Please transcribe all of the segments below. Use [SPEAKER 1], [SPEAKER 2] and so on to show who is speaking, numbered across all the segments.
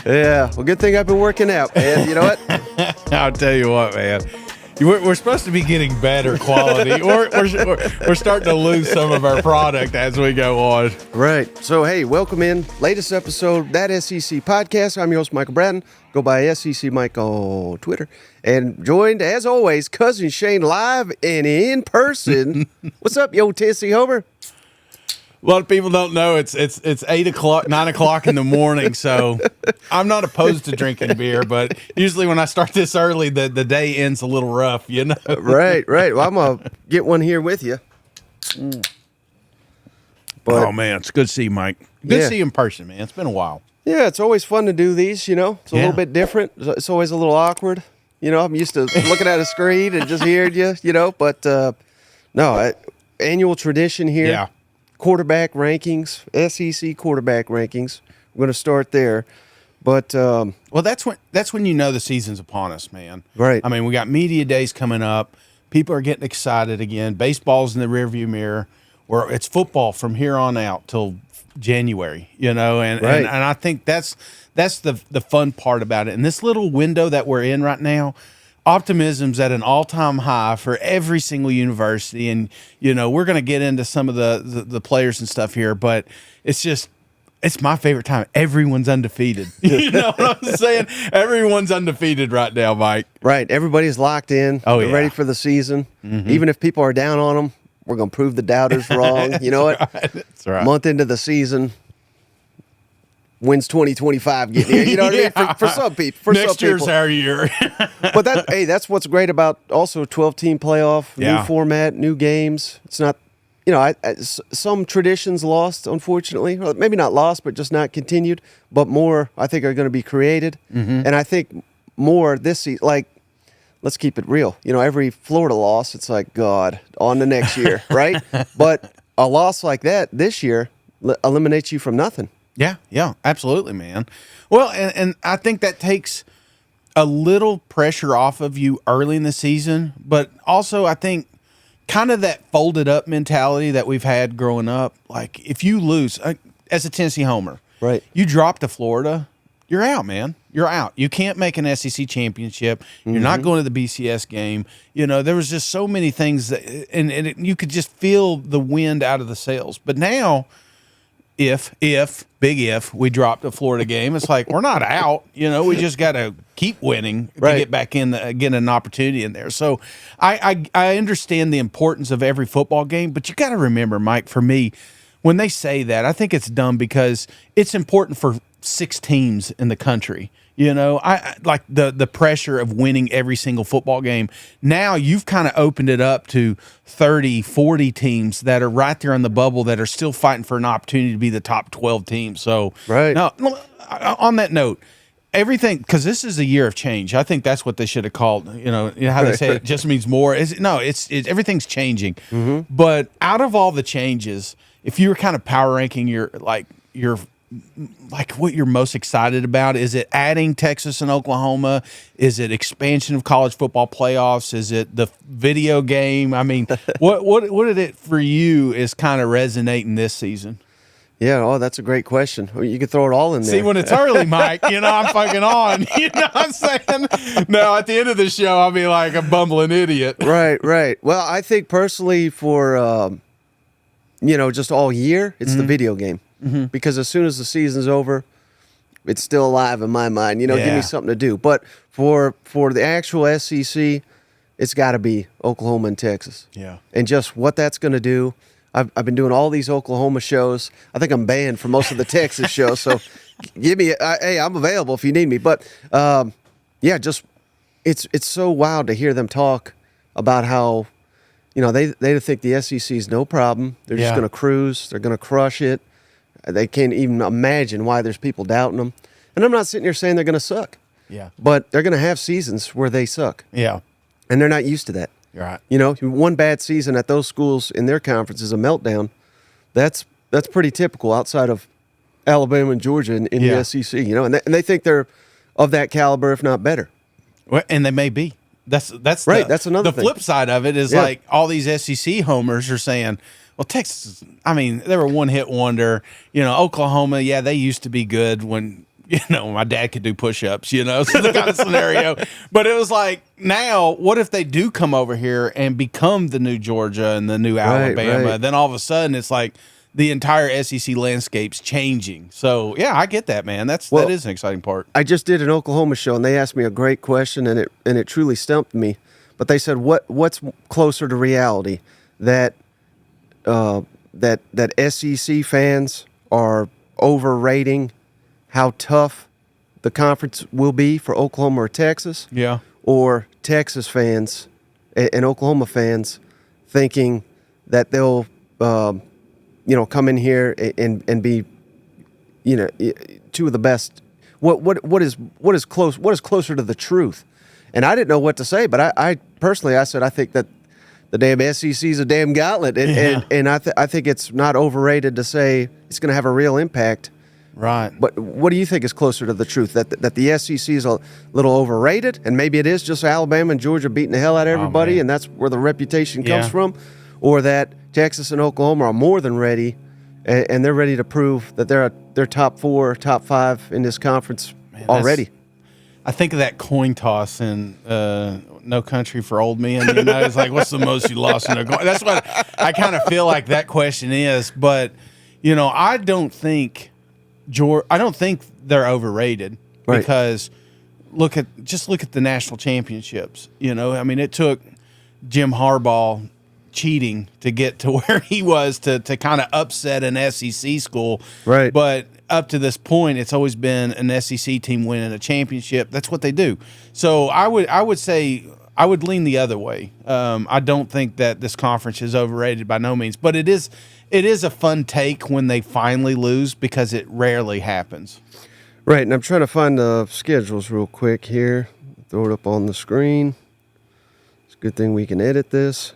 [SPEAKER 1] Yeah, well, good thing I've been working out, man. You know what?
[SPEAKER 2] I'll tell you what, man. We're supposed to be getting better quality. We're starting to lose some of our product as we go on.
[SPEAKER 1] Right. So, hey, welcome in. Latest episode, That SEC Podcast. I'm your host, Michael Bratton. Go by SEC Mike on Twitter. And joined, as always, Cousin Shane live and in person. What's up, yo, Tennessee Homer?
[SPEAKER 2] A lot of people don't know it's 8 o'clock, 9 o'clock in the morning, so I'm not opposed to drinking beer, but usually when I start this early, the day ends a little rough, you know?
[SPEAKER 1] Right. Well, I'm going to get one here with you. But,
[SPEAKER 2] oh, man, it's good to see you, Mike. Good to see you in person, man. It's been a while.
[SPEAKER 1] Yeah, it's always fun to do these, you know. It's a little bit different. It's always a little awkward. You know, I'm used to looking at a screen and just hearing you know. But, annual tradition here.
[SPEAKER 2] Yeah.
[SPEAKER 1] Quarterback rankings, SEC quarterback rankings. We're going to start there. But
[SPEAKER 2] well, that's when you know the season's upon us, man.
[SPEAKER 1] Right.
[SPEAKER 2] I mean, we got media days coming up. People are getting excited again. Baseball's in the rearview mirror. Where it's football from here on out till January, you know, and I think that's the fun part about it. And this little window that we're in right now, optimism's at an all-time high for every single university. And, you know, we're going to get into some of the players and stuff here, but it's my favorite time. Everyone's undefeated. You know what I'm saying? Everyone's undefeated right now, Mike.
[SPEAKER 1] Right. Everybody's locked in.
[SPEAKER 2] Oh,
[SPEAKER 1] They're ready for the season. Mm-hmm. Even if people are down on them, we're going to prove the doubters wrong. You know what?
[SPEAKER 2] Right. That's right.
[SPEAKER 1] Month into the season, wins 2025 getting here. You know what I mean? For some people.
[SPEAKER 2] Next year's our year.
[SPEAKER 1] But that's what's great about also 12-team playoff, new format, new games. It's not, you know, some traditions lost, unfortunately. Well, maybe not lost, but just not continued. But more, I think, are going to be created. Mm-hmm. And I think more this season, like, let's keep it real. You know, every Florida loss, it's like, God, on the next year, right? But a loss like that this year eliminates you from nothing.
[SPEAKER 2] Yeah, absolutely, man. Well, and I think that takes a little pressure off of you early in the season, but also I think kind of that folded up mentality that we've had growing up. Like if you lose as a Tennessee homer,
[SPEAKER 1] right?
[SPEAKER 2] You drop to Florida, you're out, man. You're out. You can't make an SEC championship. You're not going to the BCS game. You know, there was just so many things that, and you could just feel the wind out of the sails. But now, if we drop the Florida game, it's like we're not out. You know, we just got to keep winning to get back in, get an opportunity in there. So I understand the importance of every football game, but you got to remember, Mike, for me, when they say that, I think it's dumb because it's important for 6 teams in the country. You know, I like the pressure of winning every single football game. Now you've kind of opened it up to 30, 40 teams that are right there on the bubble that are still fighting for an opportunity to be the top 12 teams. So, now, on that note, everything, because this is a year of change. I think that's what they should have called, you know how they say it just means more. It's everything's changing. Mm-hmm. But out of all the changes, if you were kind of power ranking your what you're most excited about, is it adding Texas and Oklahoma? Is it expansion of college football playoffs? Is it the video game? I mean, what did it for you is kind of resonating this season?
[SPEAKER 1] Yeah, that's a great question. You could throw it all in there.
[SPEAKER 2] See, when it's early, Mike, you know, I'm fucking on. You know what I'm saying? No, at the end of the show, I'll be like a bumbling idiot.
[SPEAKER 1] Right. Well, I think personally for, just all year, it's the video game. Mm-hmm. Because as soon as the season's over, it's still alive in my mind. You know, give me something to do. But for the actual SEC, it's got to be Oklahoma and Texas.
[SPEAKER 2] Yeah.
[SPEAKER 1] And just what that's going to do. I've been doing all these Oklahoma shows. I think I'm banned for most of the Texas shows. So give me hey, I'm available if you need me. But, just it's so wild to hear them talk about how, you know, they think the SEC is no problem. They're just going to cruise. They're going to crush it. They can't even imagine why there's people doubting them. And I'm not sitting here saying they're going to suck.
[SPEAKER 2] Yeah.
[SPEAKER 1] But they're going to have seasons where they suck.
[SPEAKER 2] Yeah.
[SPEAKER 1] And they're not used to that.
[SPEAKER 2] You're right.
[SPEAKER 1] You know, one bad season at those schools in their conference is a meltdown. That's pretty typical outside of Alabama and Georgia in the SEC, you know. And they think they're of that caliber, if not better.
[SPEAKER 2] Well, and they may be. That's
[SPEAKER 1] Right, that's another
[SPEAKER 2] the
[SPEAKER 1] thing.
[SPEAKER 2] flip side of it is like all these SEC homers are saying, well, Texas, I mean, they were one hit wonder. Oklahoma, yeah, they used to be good when, my dad could do push-ups, so the kind of scenario. But it was like, now, what if they do come over here and become the new Georgia and the new Alabama?
[SPEAKER 1] Right.
[SPEAKER 2] Then all of a sudden it's like the entire SEC landscape's changing. So, yeah, I get that, man. That is an exciting part.
[SPEAKER 1] I just did an Oklahoma show, and they asked me a great question, and it truly stumped me. But they said, what's closer to reality, that SEC fans are overrating how tough the conference will be for Oklahoma or Texas,
[SPEAKER 2] Yeah.
[SPEAKER 1] or Texas fans and Oklahoma fans thinking that they'll come in here and be two of the best. What is closer to the truth? And I didn't know what to say, but I personally said I think that the damn SEC is a damn gauntlet, and I think it's not overrated to say it's going to have a real impact.
[SPEAKER 2] Right.
[SPEAKER 1] But what do you think is closer to the truth? That the SEC is a little overrated, and maybe it is just Alabama and Georgia beating the hell out of everybody, and that's where the reputation comes from, or that Texas and Oklahoma are more than ready, and they're ready to prove that they're top 4, top 5 in this conference already.
[SPEAKER 2] I think of that coin toss in No Country for Old Men. It's like, what's the most you lost in a coin? That's what I kind of feel like that question is. But I don't think they're overrated, because look at the national championships. It took Jim Harbaugh cheating to get to where he was to kind of upset an SEC school.
[SPEAKER 1] Right.
[SPEAKER 2] But up to this point, it's always been an SEC team winning a championship. That's what they do. So I would say I would lean the other way. I don't think that this conference is overrated by no means, but it is a fun take when they finally lose, because it rarely happens.
[SPEAKER 1] Right, and I'm trying to find the schedules real quick here. Throw it up on the screen. It's a good thing we can edit this.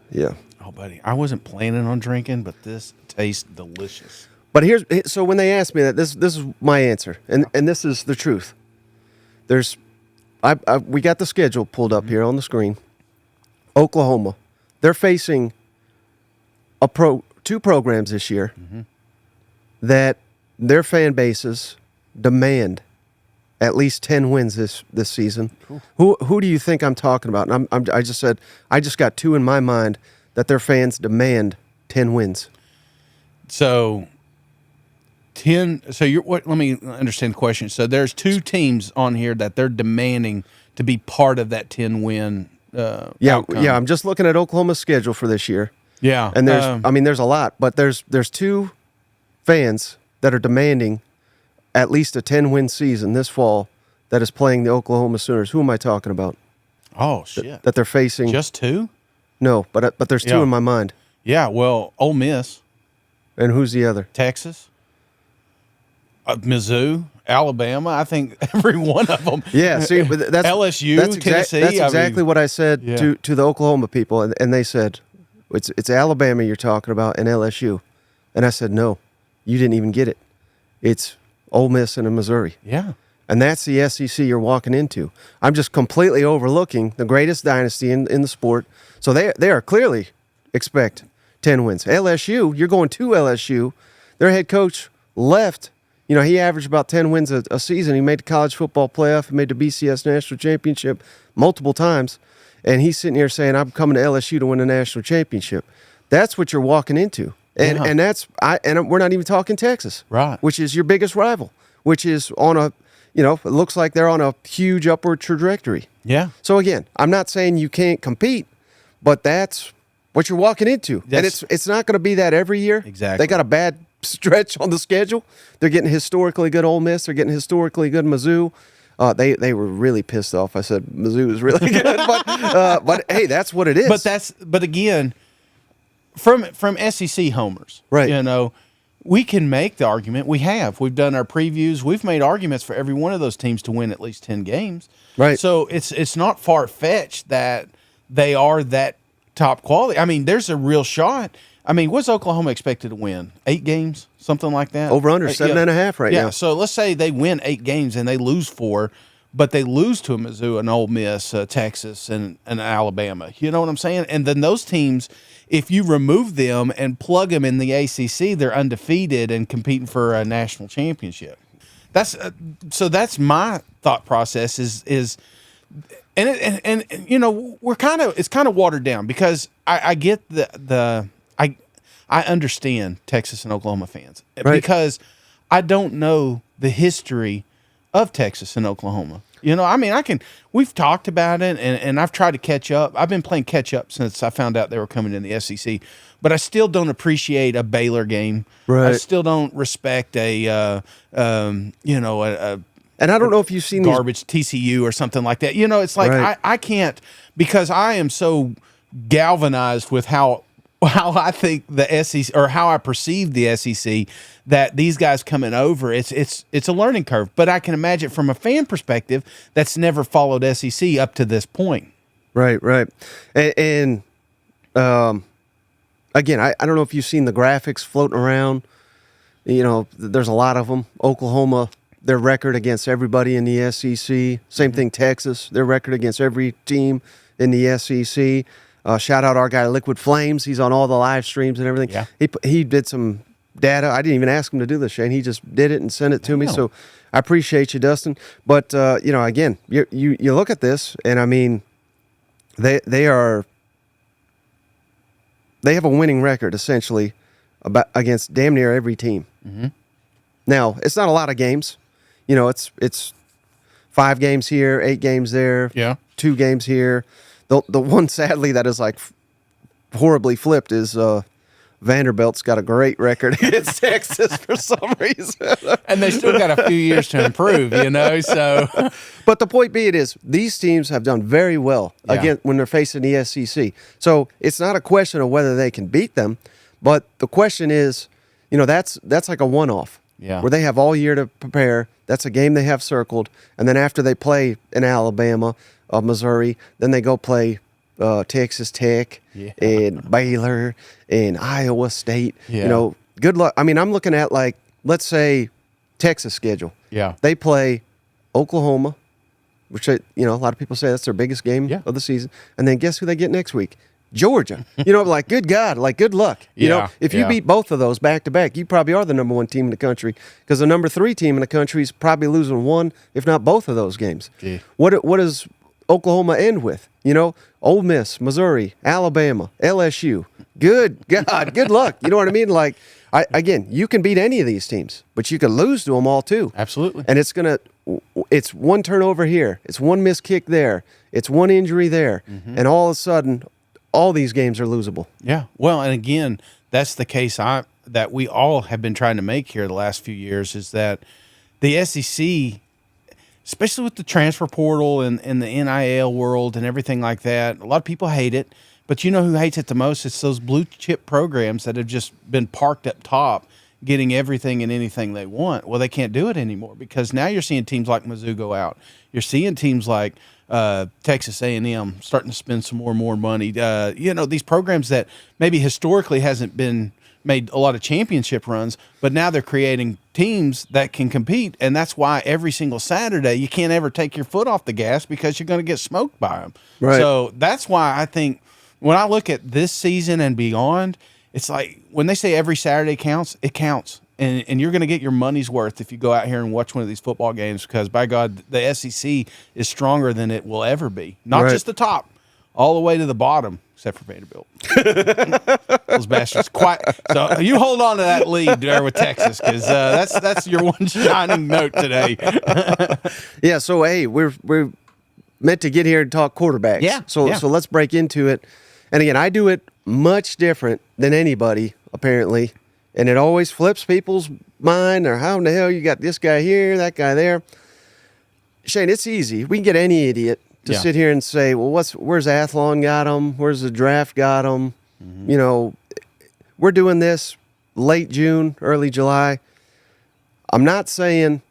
[SPEAKER 1] Yeah.
[SPEAKER 2] Oh, buddy, I wasn't planning on drinking, but this tastes delicious.
[SPEAKER 1] But so when they asked me that, this is my answer, and this is the truth. We got the schedule pulled up here on the screen. Oklahoma, they're facing two programs this year that their fan bases demand at least 10 wins this season. Cool. Who do you think I'm talking about? And I just said I just got 2 in my mind that their fans demand 10 wins.
[SPEAKER 2] So 10. So let me understand the question. So there's 2 teams on here that they're demanding to be part of that 10 win. Outcome.
[SPEAKER 1] Yeah. I'm just looking at Oklahoma's schedule for this year.
[SPEAKER 2] Yeah,
[SPEAKER 1] and there's a lot, but there's 2 fans that are demanding at least a 10-win season this fall that is playing the Oklahoma Sooners. Who am I talking about?
[SPEAKER 2] Oh shit!
[SPEAKER 1] That they're facing
[SPEAKER 2] just 2?
[SPEAKER 1] No, but there's 2 in my mind.
[SPEAKER 2] Yeah, well, Ole Miss.
[SPEAKER 1] And who's the other?
[SPEAKER 2] Texas, Mizzou, Alabama. I think every one of them.
[SPEAKER 1] Yeah, see, but that's
[SPEAKER 2] LSU, Tennessee.
[SPEAKER 1] That's exactly what I said to the Oklahoma people, and they said, It's Alabama you're talking about and LSU. And I said, no, you didn't even get it. It's Ole Miss and Missouri.
[SPEAKER 2] Yeah.
[SPEAKER 1] And that's the SEC you're walking into. I'm just completely overlooking the greatest dynasty in the sport. So they are clearly expect 10 wins. LSU, you're going to LSU. Their head coach left. He averaged about 10 wins a season. He made the college football playoff. He made the BCS national championship multiple times. And he's sitting here saying, I'm coming to LSU to win a national championship. That's what you're walking into. And and we're not even talking Texas.
[SPEAKER 2] Right.
[SPEAKER 1] Which is your biggest rival, which is on a, it looks like they're on a huge upward trajectory.
[SPEAKER 2] Yeah.
[SPEAKER 1] So again, I'm not saying you can't compete, but that's what you're walking into. And it's not going to be that every year.
[SPEAKER 2] Exactly.
[SPEAKER 1] They got a bad stretch on the schedule. They're getting historically good Ole Miss. They're getting historically good Mizzou. They were really pissed off. I said Mizzou is really good, but hey, that's what it is.
[SPEAKER 2] But again, from SEC homers,
[SPEAKER 1] right?
[SPEAKER 2] We can make the argument. We've done our previews. We've made arguments for every one of those teams to win at least 10 games.
[SPEAKER 1] Right.
[SPEAKER 2] So it's not far fetched that they are that top quality. I mean, there's a real shot. I mean, what's Oklahoma expected to win? 8 games, something like that.
[SPEAKER 1] Over under 7.5 right now.
[SPEAKER 2] Yeah. So let's say they win 8 games and they lose 4, but they lose to a Mizzou, and Ole Miss, Texas, and Alabama. You know what I'm saying? And then those teams, if you remove them and plug them in the ACC, they're undefeated and competing for a national championship. That's my thought process is. And you know, it's kind of watered down because I get I understand Texas and Oklahoma fans because I don't know the history of Texas and Oklahoma. You know, I mean, we've talked about it and I've tried to catch up. I've been playing catch up since I found out they were coming in the SEC, but I still don't appreciate a Baylor game.
[SPEAKER 1] Right.
[SPEAKER 2] I still don't respect a
[SPEAKER 1] and I don't know if you've seen
[SPEAKER 2] garbage TCU or something like that. You know, it's like I can't, because I am so galvanized with how I think the SEC, or how I perceive the SEC, that these guys coming over, it's a learning curve. But I can imagine from a fan perspective that's never followed SEC up to this point.
[SPEAKER 1] Right. And again, I don't know if you've seen the graphics floating around. You know, there's a lot of them. Oklahoma, their record against everybody in the SEC. Same thing, Texas, their record against every team in the SEC. Shout out our guy, Liquid Flames. He's on all the live streams and everything.
[SPEAKER 2] Yeah.
[SPEAKER 1] He did some data. I didn't even ask him to do this, Shane. He just did it and sent it to me. So I appreciate you, Dustin. But, you know, again, you look at this, and I mean, they have a winning record, essentially, against damn near every team.
[SPEAKER 2] Mm-hmm.
[SPEAKER 1] Now, it's not a lot of games. You know, it's 5 games here, 8 games there, 2 games here. The one, sadly, that is like horribly flipped is Vanderbilt's got a great record against Texas for some reason.
[SPEAKER 2] And they still got a few years to improve, you know. So,
[SPEAKER 1] but the point being is these teams have done very well again when they're facing the SEC. So it's not a question of whether they can beat them, but the question is, you know, that's like a one-off.
[SPEAKER 2] Yeah.
[SPEAKER 1] Where they have all year to prepare. That's a game they have circled. And then after they play in Alabama, Missouri, then they go play Texas Tech and Baylor and Iowa State.
[SPEAKER 2] Yeah.
[SPEAKER 1] You know, good luck. I mean, I'm looking at, like, let's say Texas schedule.
[SPEAKER 2] Yeah.
[SPEAKER 1] They play Oklahoma, which, you know, a lot of people say that's their biggest game of the season. And then guess who they get next week? Georgia. You know, like, good God, like, good luck. You know, if you beat both of those back to back, you probably are the number 1 team in the country, because the number 3 team in the country is probably losing one, if not both of those games.
[SPEAKER 2] Gee.
[SPEAKER 1] What does Oklahoma end with? You know, Ole Miss, Missouri, Alabama, LSU. Good God, good luck. You know what I mean? Like, again, you can beat any of these teams, but you can lose to them all too.
[SPEAKER 2] Absolutely.
[SPEAKER 1] And it's one turnover here, it's one missed kick there, it's one injury there, and all of a sudden, all these games are losable.
[SPEAKER 2] Yeah. Well, and again, that's the case that we all have been trying to make here the last few years, is that the SEC, especially with the transfer portal and the NIL world and everything like that, a lot of people hate it. But you know who hates it the most? It's those blue chip programs that have just been parked up top, getting everything and anything they want. Well, they can't do it anymore, because now you're seeing teams like Mizzou go out. You're seeing teams like Texas A&M starting to spend some more and more money. You know, these programs that maybe historically hasn't been made a lot of championship runs, but now they're creating teams that can compete. And that's why every single Saturday you can't ever take your foot off the gas, because you're going to get smoked by them.
[SPEAKER 1] Right.
[SPEAKER 2] So that's why I think when I look at this season and beyond, it's like when they say every Saturday counts, it counts. And you're going to get your money's worth if you go out here and watch one of these football games, because, by God, the SEC is stronger than it will ever be. Not just the top, all the way to the bottom, except for Vanderbilt. Those bastards. So you hold on to that lead there with Texas, because that's your one shining note today.
[SPEAKER 1] Yeah, so, hey, we're meant to get here and talk quarterbacks.
[SPEAKER 2] Yeah.
[SPEAKER 1] So let's break into it. And, again, I do it much different than anybody, apparently. And it always flips people's mind, or how in the hell you got this guy here, that guy there. Shane, it's easy. We can get any idiot to sit here and say, well, where's Athlon got him? Where's the draft got him? Mm-hmm. You know, we're doing this late June, early July. I'm not saying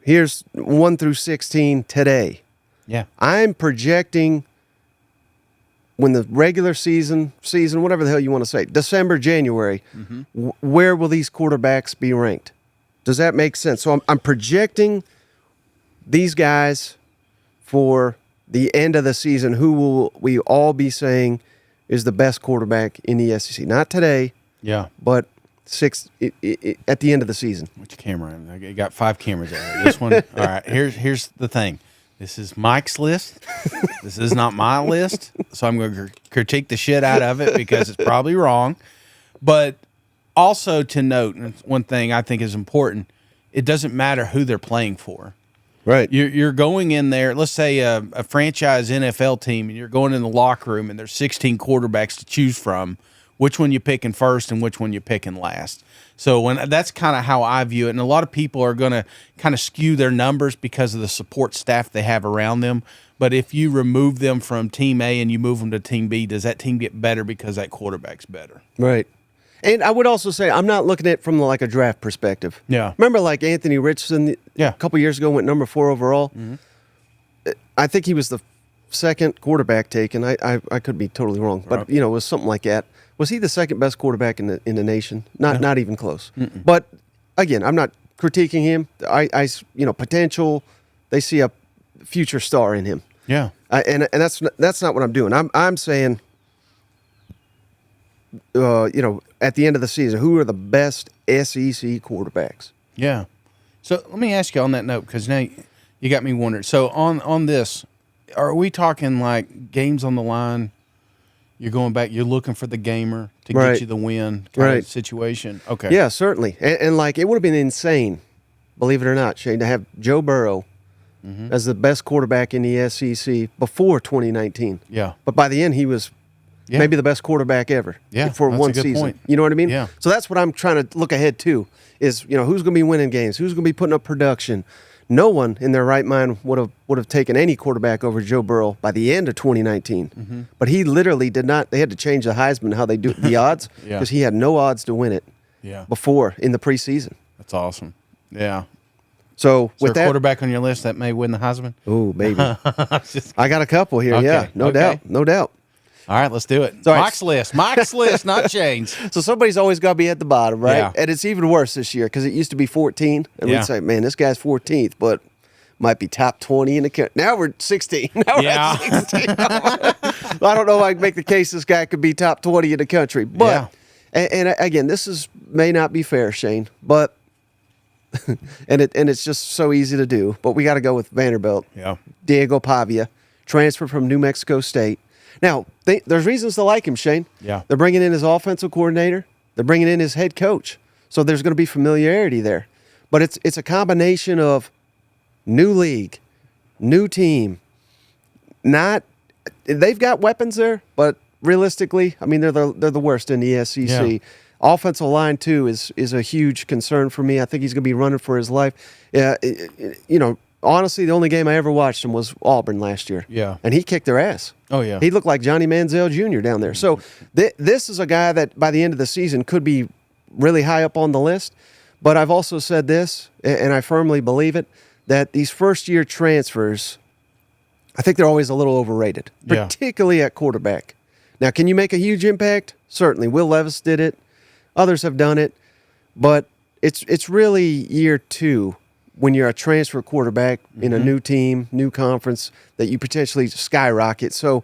[SPEAKER 1] here's 1 through 16 today.
[SPEAKER 2] Yeah.
[SPEAKER 1] I'm projecting when the regular season, whatever the hell you want to say, December, January, where will these quarterbacks be ranked? Does that make sense? So I'm projecting these guys for the end of the seaon, who will we all be saying is the best quarterback in the SEC? Not today, but at the end of the season.
[SPEAKER 2] Which camera? I got 5 cameras out here. This one. All right. Here's the thing. This is Mike's list. This is not my list, so I'm going to critique the shit out of it because it's probably wrong. But also to note, and one thing I think is important, it doesn't matter who they're playing for.
[SPEAKER 1] Right.
[SPEAKER 2] You're going in there, let's say a franchise NFL team, and you're going in the locker room, and there's 16 quarterbacks to choose from. Which one you picking first and which one you picking last. So that's kind of how I view it. And a lot of people are going to kind of skew their numbers because of the support staff they have around them. But if you remove them from Team A and you move them to Team B, does that team get better because that quarterback's better?
[SPEAKER 1] Right. And I would also say I'm not looking at it from like a draft perspective.
[SPEAKER 2] Yeah.
[SPEAKER 1] Remember like Anthony Richardson a couple years ago went number 4 overall? Mm-hmm. I think he was the second quarterback taken. I could be totally wrong, but it was something like that. Was he the second best quarterback in the nation? Not even close. Mm-mm. But again, I'm not critiquing him. I potential. They see a future star in him.
[SPEAKER 2] Yeah.
[SPEAKER 1] And that's not what I'm doing. I'm saying, at the end of the season, who are the best SEC quarterbacks?
[SPEAKER 2] Yeah. So let me ask you on that note, because now you got me wondering. So on this, are we talking like games on the line? You're going back, you're looking for the gamer to get you the win kind of situation. Okay.
[SPEAKER 1] Yeah, certainly. And like, it would have been insane, believe it or not, Shane, to have Joe Burrow as the best quarterback in the SEC before 2019.
[SPEAKER 2] Yeah.
[SPEAKER 1] But by the end, he was maybe the best quarterback ever for one season.
[SPEAKER 2] Point.
[SPEAKER 1] You know what I mean?
[SPEAKER 2] Yeah.
[SPEAKER 1] So that's what I'm trying to look ahead to is, who's going to be winning games? Who's going to be putting up production? No one in their right mind would have taken any quarterback over Joe Burrow by the end of 2019. Mm-hmm. But he literally did not. They had to change the Heisman, how they do the odds, because he had no odds to win it before in the preseason.
[SPEAKER 2] That's awesome. Yeah.
[SPEAKER 1] So with
[SPEAKER 2] that quarterback on your list that may win the Heisman?
[SPEAKER 1] Oh, baby. I got a couple here. Okay. Yeah, no doubt.
[SPEAKER 2] All right, let's do it. Mike's list, not Shane's.
[SPEAKER 1] So somebody's always got to be at the bottom, right? Yeah. And it's even worse this year because it used to be 14. And we'd say, man, this guy's 14th, but might be top 20 in the country. Now we're 16. Now we're at 16. I don't know if I can make the case this guy could be top 20 in the country. But, and again, this may not be fair, Shane, but and it's just so easy to do. But we got to go with Vanderbilt.
[SPEAKER 2] Yeah.
[SPEAKER 1] Diego Pavia, transferred from New Mexico State. Now, there's reasons to like him, Shane.
[SPEAKER 2] Yeah.
[SPEAKER 1] They're bringing in his offensive coordinator. They're bringing in his head coach. So there's going to be familiarity there. But it's a combination of new league, new team. They've got weapons there, but realistically, I mean, they're the worst in the SEC. Yeah. Offensive line, too, is a huge concern for me. I think he's going to be running for his life. Honestly, the only game I ever watched him was Auburn last year.
[SPEAKER 2] Yeah.
[SPEAKER 1] And he kicked their ass.
[SPEAKER 2] Oh, yeah.
[SPEAKER 1] He looked like Johnny Manziel Jr. down there. So this is a guy that by the end of the season could be really high up on the list. But I've also said this, and I firmly believe it, that these first-year transfers, I think they're always a little overrated, particularly at quarterback. Now, can you make a huge impact? Certainly. Will Levis did it. Others have done it. But it's really year 2 when you're a transfer quarterback in a new team, new conference, that you potentially skyrocket. So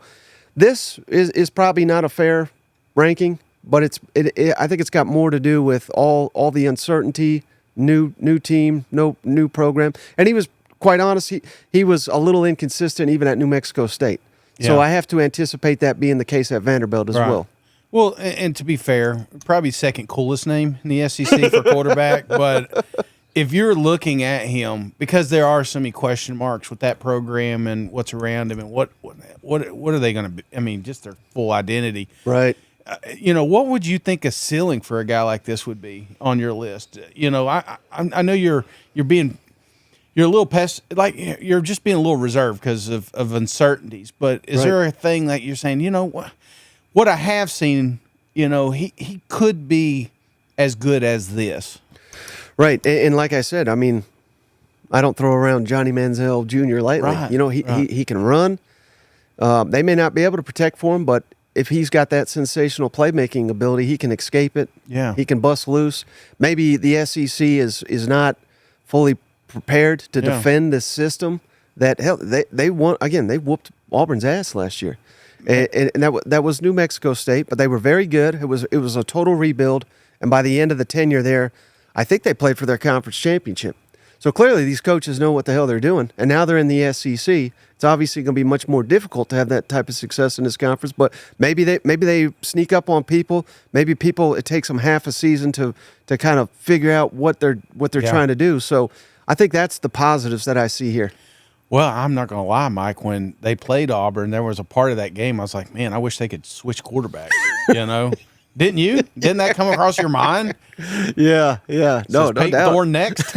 [SPEAKER 1] this is probably not a fair ranking, but I think it's got more to do with all the uncertainty, new team, new program. And he was, quite honest, he was a little inconsistent even at New Mexico State. Yeah. So I have to anticipate that being the case at Vanderbilt as well.
[SPEAKER 2] Well, and to be fair, probably second coolest name in the SEC for quarterback, but if you're looking at him, because there are so many question marks with that program and what's around him and what are they going to be? I mean, just their full identity.
[SPEAKER 1] Right.
[SPEAKER 2] What would you think a ceiling for a guy like this would be on your list? I know you're a little you're just being a little reserved because of uncertainties. But is there a thing that you're saying, what I have seen, he could be as good as this?
[SPEAKER 1] Right, and like I said, I mean, I don't throw around Johnny Manziel Jr. lightly. Right. He can run. They may not be able to protect for him, but if he's got that sensational playmaking ability, he can escape it.
[SPEAKER 2] Yeah,
[SPEAKER 1] he can bust loose. Maybe the SEC is not fully prepared to defend this system. That hell, they won again. They whooped Auburn's ass last year, and that was New Mexico State, but they were very good. It was a total rebuild, and by the end of the tenure there, I think they played for their conference championship. So clearly, these coaches know what the hell they're doing, and now they're in the SEC. It's obviously going to be much more difficult to have that type of success in this conference. But maybe they sneak up on people. Maybe it takes them half a season to kind of figure out what they're trying to do. So I think that's the positives that I see here.
[SPEAKER 2] Well, I'm not going to lie, Mike. When they played Auburn, there was a part of that game I was like, man, I wish they could switch quarterbacks. You know. Didn't you? Didn't that come across your mind?
[SPEAKER 1] Yeah. No
[SPEAKER 2] Peyton
[SPEAKER 1] doubt.
[SPEAKER 2] Thorne next.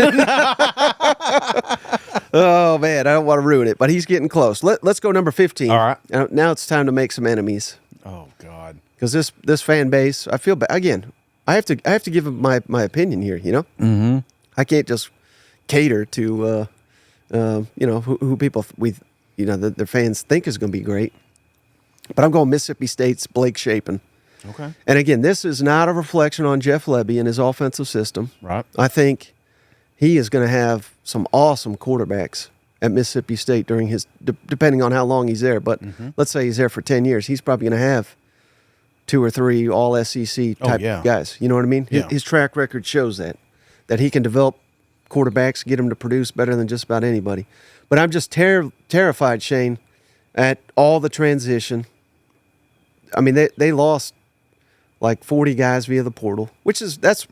[SPEAKER 1] Oh man, I don't want to ruin it, but he's getting close. Let's go number 15.
[SPEAKER 2] All right.
[SPEAKER 1] Now it's time to make some enemies.
[SPEAKER 2] Oh God.
[SPEAKER 1] Because this fan base, I feel bad. Again, I have to give my opinion here. You know.
[SPEAKER 2] Mm-hmm.
[SPEAKER 1] I can't just cater to who people their fans think is going to be great. But I'm going Mississippi State's Blake Shapen.
[SPEAKER 2] Okay.
[SPEAKER 1] And again, this is not a reflection on Jeff Lebby and his offensive system.
[SPEAKER 2] Right.
[SPEAKER 1] I think he is going to have some awesome quarterbacks at Mississippi State during his, depending on how long he's there. But let's say he's there for 10 years. He's probably going to have 2 or 3 all SEC type guys. You know what I mean?
[SPEAKER 2] Yeah.
[SPEAKER 1] His track record shows that he can develop quarterbacks, get them to produce better than just about anybody. But I'm just terrified, Shane, at all the transition. I mean, they lost like 40 guys via the portal, that's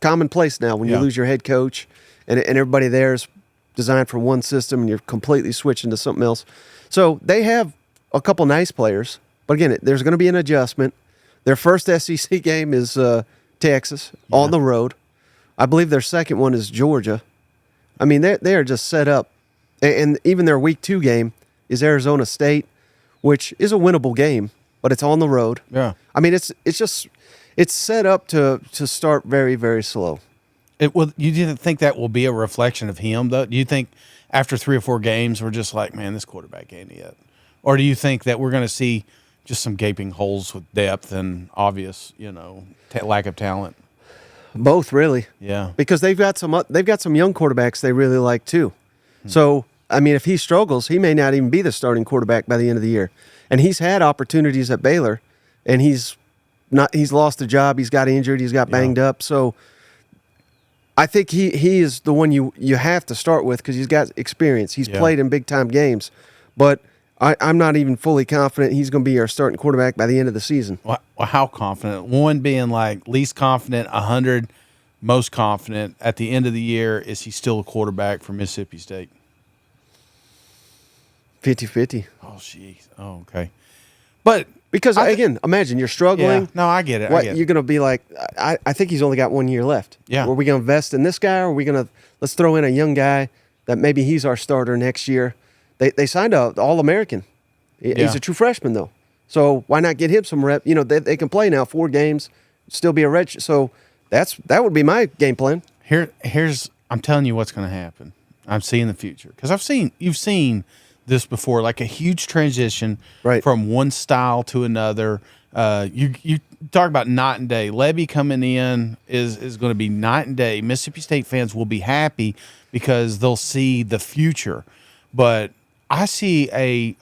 [SPEAKER 1] commonplace now when you lose your head coach and everybody there is designed for one system and you're completely switching to something else. So they have a couple nice players, but again, there's going to be an adjustment. Their first SEC game is Texas on the road. I believe their second one is Georgia. I mean, they are just set up. And even their week 2 game is Arizona State, which is a winnable game, but it's on the road.
[SPEAKER 2] Yeah.
[SPEAKER 1] I mean, it's set up to start very, very slow.
[SPEAKER 2] You didn't think that will be a reflection of him, though? Do you think after 3 or 4 games we're just like, man, this quarterback ain't it? Or do you think that we're going to see just some gaping holes with depth and obvious, lack of talent?
[SPEAKER 1] Both, really.
[SPEAKER 2] Yeah.
[SPEAKER 1] Because they've got some young quarterbacks they really like too. So, I mean, if he struggles, he may not even be the starting quarterback by the end of the year. And he's had opportunities at Baylor, and he's lost the job, he's got injured, he's got banged up. So I think he is the one you have to start with because he's got experience. He's played in big-time games. But I'm not even fully confident he's going to be our starting quarterback by the end of the season.
[SPEAKER 2] Well, how confident? One being like least confident, 100 most confident. At the end of the year, is he still a quarterback for Mississippi State?
[SPEAKER 1] 50-50.
[SPEAKER 2] Oh, jeez. Oh, okay. But
[SPEAKER 1] because, again, imagine you're struggling.
[SPEAKER 2] Yeah, no, I get it.
[SPEAKER 1] You're going to be like, I think he's only got 1 year left.
[SPEAKER 2] Yeah.
[SPEAKER 1] Are we going to invest in this guy, or are we going to let's throw in a young guy that maybe he's our starter next year? They signed a All-American. He's a true freshman, though. So why not get him some rep? They can play now 4 games, still be a red. So that would be my game plan.
[SPEAKER 2] Here's I'm telling you what's going to happen. I'm seeing the future because you've seen this before, like a huge transition from one style to another. You talk about night and day. Lebby coming in is going to be night and day. Mississippi State fans will be happy because they'll see the future. But I see a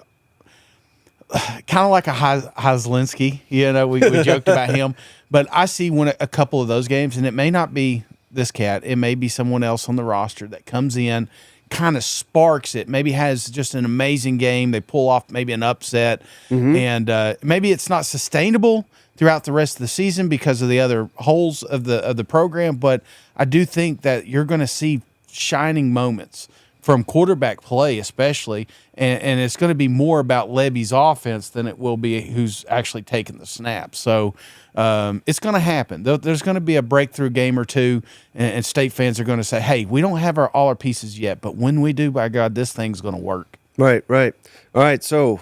[SPEAKER 2] kind of like a Haslinski. We joked about him. But I see a couple of those games, and it may not be this cat. It may be someone else on the roster that comes in, kind of sparks it, maybe has just an amazing game. They pull off maybe an upset, and maybe it's not sustainable throughout the rest of the season because of the other holes of the program. But I do think that you're going to see shining moments from quarterback play, especially, and it's going to be more about Lebby's offense than it will be who's actually taking the snap. So it's going to happen. There's going to be a breakthrough game or two, and State fans are going to say, hey, we don't have all our pieces yet, but when we do, by God, this thing's going to work.
[SPEAKER 1] Right. All right, so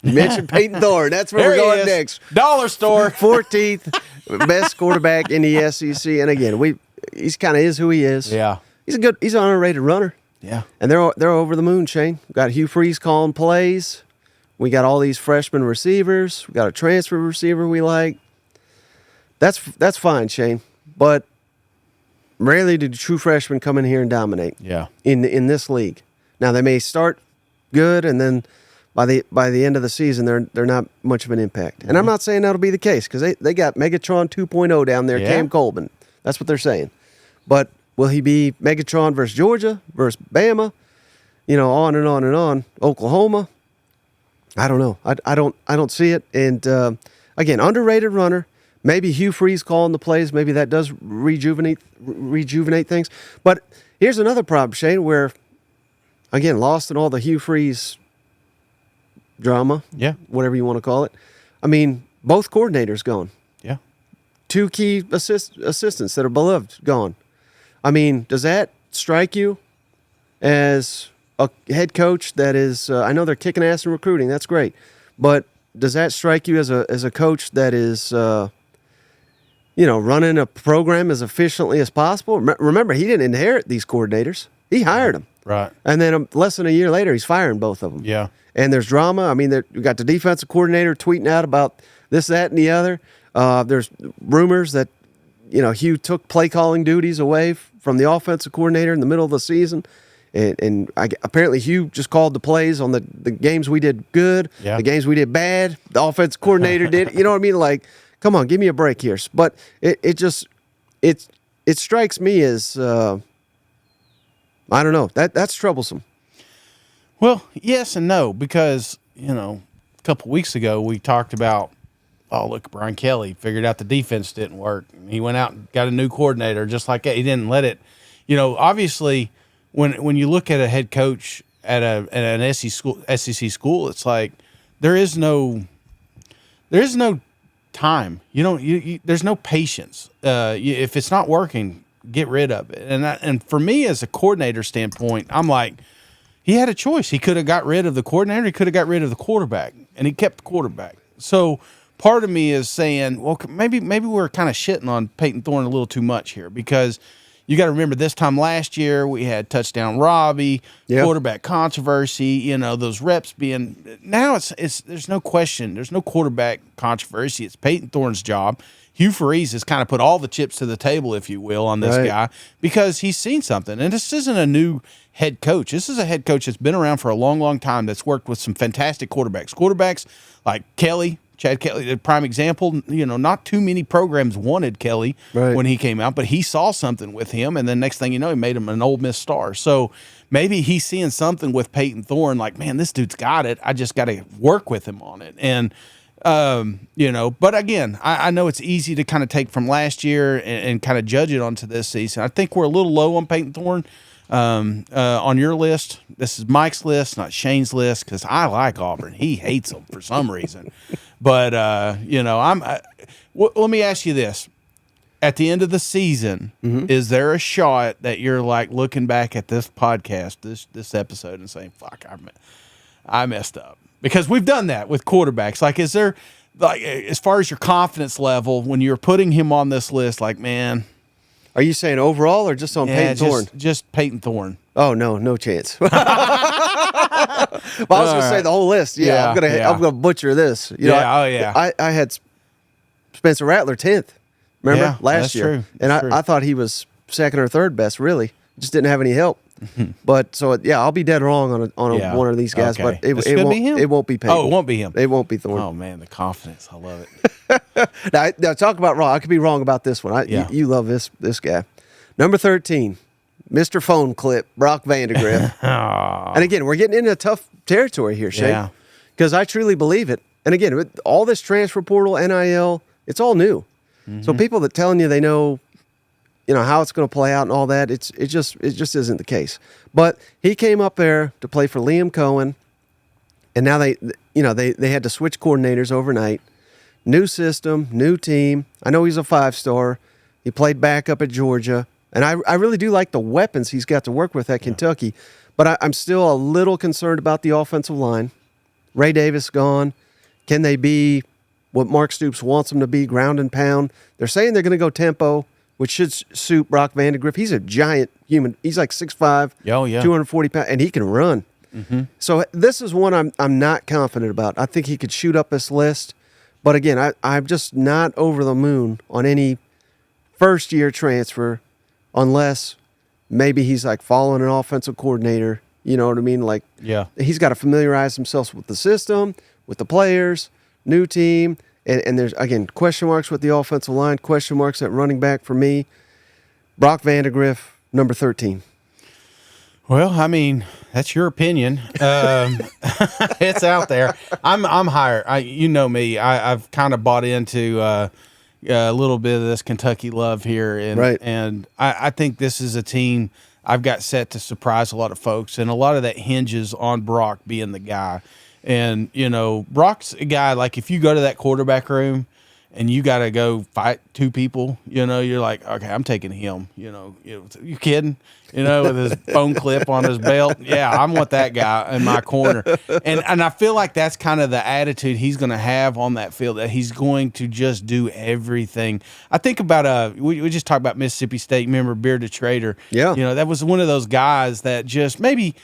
[SPEAKER 1] you mentioned Peyton Thorne. That's where we're going next.
[SPEAKER 2] Dollar store.
[SPEAKER 1] 14th best quarterback in the SEC. And again, he's kind of is who he is.
[SPEAKER 2] Yeah.
[SPEAKER 1] He's an underrated runner.
[SPEAKER 2] Yeah.
[SPEAKER 1] And they're over the moon, Shane. We got Hugh Freeze calling plays. We got all these freshman receivers. We got a transfer receiver we like. That's fine, Shane. But rarely do true freshmen come in here and dominate.
[SPEAKER 2] Yeah.
[SPEAKER 1] In this league. Now they may start good, and then by the end of the season, they're not much of an impact. And I'm not saying that'll be the case because they got Megatron 2.0 down there, Cam Coleman. That's what they're saying. But will he be Megatron versus Georgia versus Bama? On and on and on. Oklahoma. I don't know. I don't see it. And again, underrated runner. Maybe Hugh Freeze calling the plays. Maybe that does rejuvenate things. But here's another problem, Shane, where again, lost in all the Hugh Freeze drama.
[SPEAKER 2] Yeah.
[SPEAKER 1] Whatever you want to call it. I mean, both coordinators gone.
[SPEAKER 2] Yeah.
[SPEAKER 1] 2 key assistants that are beloved gone. I mean, does that strike you as a head coach that is, I know they're kicking ass in recruiting. That's great. But does that strike you as a coach that is, running a program as efficiently as possible? Remember, he didn't inherit these coordinators. He hired them.
[SPEAKER 2] Right.
[SPEAKER 1] And then less than a year later, he's firing both of them.
[SPEAKER 2] Yeah.
[SPEAKER 1] And there's drama. I mean, we got the defensive coordinator tweeting out about this, that, and the other. There's rumors that, Hugh took play calling duties away from the offensive coordinator in the middle of the season. And apparently Hugh just called the plays on the games we did good, the games we did bad. The offensive coordinator did. You know what I mean? Like, come on, give me a break here. But it strikes me as I don't know. That's troublesome.
[SPEAKER 2] Well, yes and no, because a couple weeks ago we talked about, oh, look, Brian Kelly figured out the defense didn't work. He went out and got a new coordinator just like that. He didn't let it. Obviously, when you look at a head coach at an SEC school, it's like there is no time. There's no patience. If it's not working, get rid of it. And for me, as a coordinator standpoint, I'm like, he had a choice. He could have got rid of the coordinator. He could have got rid of the quarterback, and he kept the quarterback. So part of me is saying, well, maybe we're kind of shitting on Peyton Thorne a little too much here, because you got to remember this time last year we had touchdown Robbie, quarterback controversy. Those reps being now it's there's no question. There's no quarterback controversy. It's Peyton Thorne's job. Hugh Freeze has kind of put all the chips to the table, if you will, on this guy, because he's seen something. And this isn't a new head coach. This is a head coach that's been around for a long, long time, that's worked with some fantastic quarterbacks. Quarterbacks like Chad Kelly, a prime example. Not too many programs wanted Kelly when he came out, but he saw something with him, and then next thing you know, he made him an Ole Miss star. So maybe he's seeing something with Peyton Thorne, like, man, this dude's got it. I just got to work with him on it. And but again, I know it's easy to kind of take from last year and kind of judge it onto this season. I think we're a little low on Peyton Thorne. On your list, this is Mike's list, not Shane's list, because I like Auburn. He hates them for some reason. But let me ask you this: at the end of the season, is there a shot that you're like looking back at this podcast, this episode, and saying, "Fuck, I messed up"? Because we've done that with quarterbacks. Like, is there, like, as far as your confidence level when you're putting him on this list, like, man?
[SPEAKER 1] Are you saying overall or just on Peyton Thorne?
[SPEAKER 2] Just Peyton Thorne.
[SPEAKER 1] Oh, no chance. Well, I was going to say the whole list. I'm gonna butcher this. I had Spencer Rattler 10th. Remember last year,
[SPEAKER 2] true.
[SPEAKER 1] And I thought he was second or third best. Really, just didn't have any help. But so I'll be dead wrong on one of these guys.
[SPEAKER 2] Okay.
[SPEAKER 1] But it won't be Peyton.
[SPEAKER 2] Oh, it won't be him.
[SPEAKER 1] It won't be Thorne.
[SPEAKER 2] Oh man, the confidence! I love it.
[SPEAKER 1] Now talk about wrong. I could be wrong about this one. You love this guy. Number 13, Mr. Phone Clip, Brock Vandagriff. And again, we're getting into tough territory here, Shane. Because I truly believe it. And again, with all this transfer portal, NIL, it's all new. So people that telling you they know how it's going to play out and all that, it just isn't the case. But he came up there to play for Liam Cohen, and now they had to switch coordinators overnight. New system, new team. I know he's a 5-star. He played backup at Georgia, and I really do like the weapons he's got to work with at Kentucky. But I'm still a little concerned about the offensive line. Ray Davis gone. Can they be what Mark Stoops wants them to be, ground and pound? They're saying they're going to go tempo, which should suit Brock Vandagriff. He's a giant human. He's like 6'5", 240 pounds, and he can run. So this is one I'm not confident about. I think he could shoot up this list. But again, I'm just not over the moon on any first-year transfer unless maybe he's like following an offensive coordinator. You know what I mean? Like,
[SPEAKER 2] Yeah.
[SPEAKER 1] he's got to familiarize himself with the system, with the players, new team. And there's, again, question marks with the offensive line, question marks at running back for me. Brock Vandagriff, number 13.
[SPEAKER 2] Well, I mean, that's your opinion. It's out there. I'm higher. You know me. I've kind of bought into a little bit of this Kentucky love here, and
[SPEAKER 1] Right.
[SPEAKER 2] and I think this is a team I've got set to surprise a lot of folks, and a lot of that hinges on Brock being the guy. And Brock's a guy, like, if you go to that quarterback room and you got to go fight two people, you're like, okay, I'm taking him. You kidding? With his phone clip on his belt. Yeah, I want that guy in my corner. And I feel like that's kind of the attitude he's going to have on that field, that he's going to just do everything. I think about we just talked about Mississippi State. Remember Bearded Trader?
[SPEAKER 1] Yeah.
[SPEAKER 2] That was one of those guys that just maybe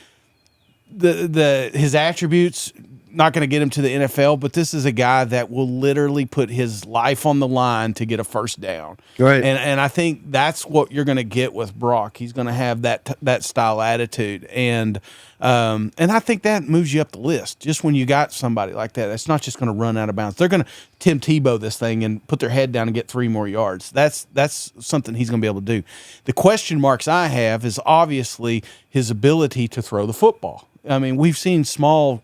[SPEAKER 2] his attributes not going to get him to the NFL, but this is a guy that will literally put his life on the line to get a first down.
[SPEAKER 1] Right.
[SPEAKER 2] And I think that's what you're going to get with Brock. He's going to have that style attitude. And I think that moves you up the list. Just when you got somebody like that, it's not just going to run out of bounds. They're going to Tim Tebow this thing and put their head down and get 3 more yards. That's something he's going to be able to do. The question marks I have is obviously his ability to throw the football. I mean, we've seen small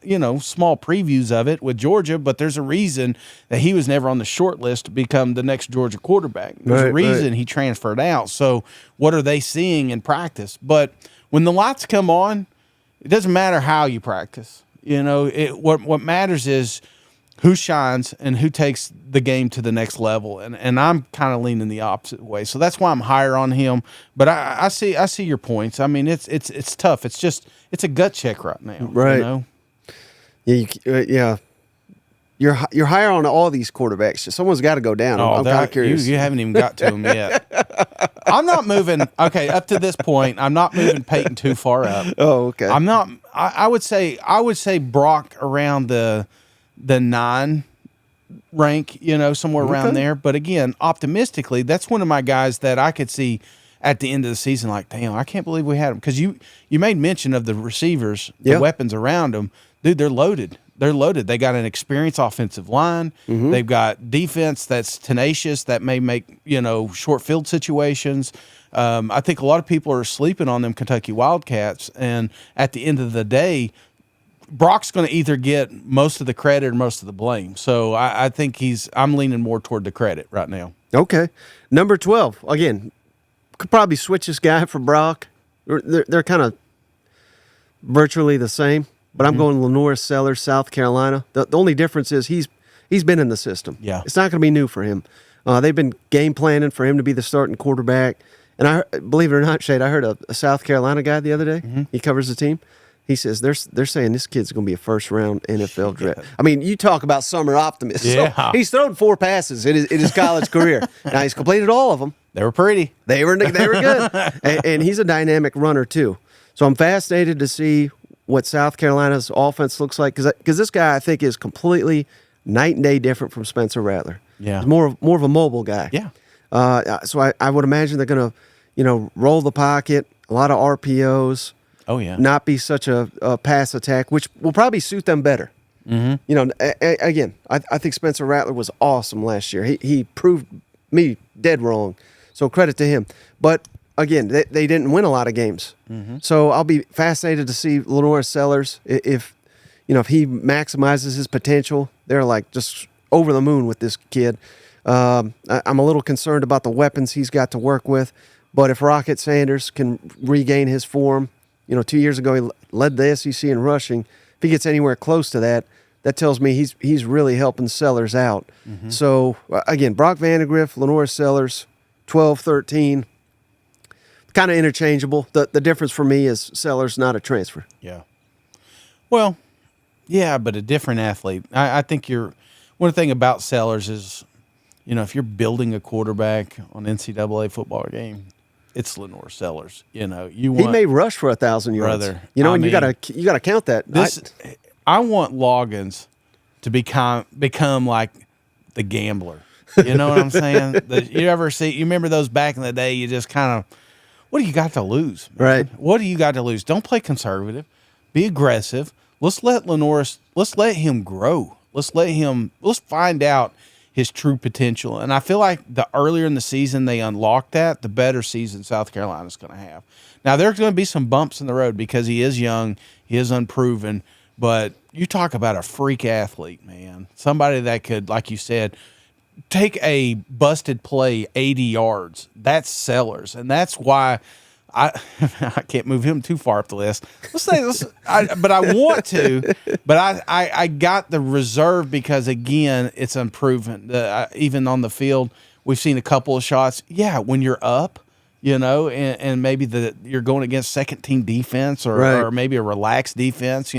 [SPEAKER 2] previews of it with Georgia, but there's a reason that he was never on the short list to become the next Georgia quarterback. There's a reason he transferred out. So what are they seeing in practice? But when the lights come on, it doesn't matter how you practice. What matters is who shines and who takes the game to the next level. And I'm kind of leaning the opposite way. So that's why I'm higher on him. But I see your points. I mean, it's tough. It's a gut check right now.
[SPEAKER 1] Right. Yeah, You're higher on all these quarterbacks. Someone's got to go down. I'm kind of curious.
[SPEAKER 2] You haven't even got to him yet. I'm not moving. Okay, up to this point, I'm not moving Peyton too far up.
[SPEAKER 1] Oh, okay.
[SPEAKER 2] I'm not. I would say Brock around the 9 rank. Somewhere around there. But again, optimistically, that's one of my guys that I could see at the end of the season. Like, damn, I can't believe we had him, because you made mention of the receivers, the weapons around them. Dude, they're loaded. They're loaded. They got an experienced offensive line. Mm-hmm. They've got defense that's tenacious, that may make, short field situations. I think a lot of people are sleeping on them Kentucky Wildcats. And at the end of the day, Brock's going to either get most of the credit or most of the blame. So I think I'm leaning more toward the credit right now.
[SPEAKER 1] Okay. Number 12. Again, could probably switch this guy for Brock. They're kind of virtually the same. But I'm going Lenore Sellers, South Carolina. The only difference is he's been in the system.
[SPEAKER 2] Yeah.
[SPEAKER 1] It's not going to be new for him. They've been game planning for him to be the starting quarterback. And believe it or not, Shade, I heard a South Carolina guy the other day. Mm-hmm. He covers the team. He says they're saying this kid's going to be a first-round NFL draft. I mean, you talk about summer optimists.
[SPEAKER 2] Yeah.
[SPEAKER 1] So he's thrown 4 passes in his college career. Now, he's completed all of them.
[SPEAKER 2] They were pretty.
[SPEAKER 1] They were good. and he's a dynamic runner, too. So I'm fascinated to see what South Carolina's offense looks like, because this guy, I think, is completely night and day different from Spencer Rattler.
[SPEAKER 2] Yeah,
[SPEAKER 1] he's more of a mobile guy.
[SPEAKER 2] Yeah.
[SPEAKER 1] So I would imagine they're going to, roll the pocket, a lot of RPOs.
[SPEAKER 2] Oh yeah.
[SPEAKER 1] Not be such a pass attack, which will probably suit them better. Mm-hmm. Again, I think Spencer Rattler was awesome last year. He proved me dead wrong. So credit to him. But again, they didn't win a lot of games. Mm-hmm. So I'll be fascinated to see Lenore Sellers. If he maximizes his potential, they're like just over the moon with this kid. I'm a little concerned about the weapons he's got to work with. But if Rocket Sanders can regain his form, 2 years ago he led the SEC in rushing. If he gets anywhere close to that, that tells me he's really helping Sellers out. Mm-hmm. So again, Brock Vandagriff, Lenore Sellers, 12, 13. Kind of interchangeable. The difference for me is Sellers not a transfer.
[SPEAKER 2] Yeah. Well, yeah, but a different athlete. I think one thing about Sellers is, if you're building a quarterback on NCAA football game, it's Lenore Sellers.
[SPEAKER 1] He may rush for 1,000 yards.
[SPEAKER 2] Brother,
[SPEAKER 1] and you gotta count that.
[SPEAKER 2] I want Loggins to become like the gambler. You know what I'm saying? You remember those back in the day? You just kind of, what do you got to lose? Man?
[SPEAKER 1] Right.
[SPEAKER 2] What do you got to lose? Don't play conservative. Be aggressive. Let's let him grow. Let's find out his true potential. And I feel like the earlier in the season they unlock that, the better season South Carolina's going to have. Now, there's going to be some bumps in the road because he is young, he is unproven, but you talk about a freak athlete, man. Somebody that could, like you said, take a busted play 80 yards. That's Sellers, and that's why I can't move him too far up the list. But I want to. But I got the reserve because, again, it's unproven. Even on the field, we've seen a couple of shots. Yeah, when you're up, and maybe you're going against second-team defense or maybe a relaxed defense,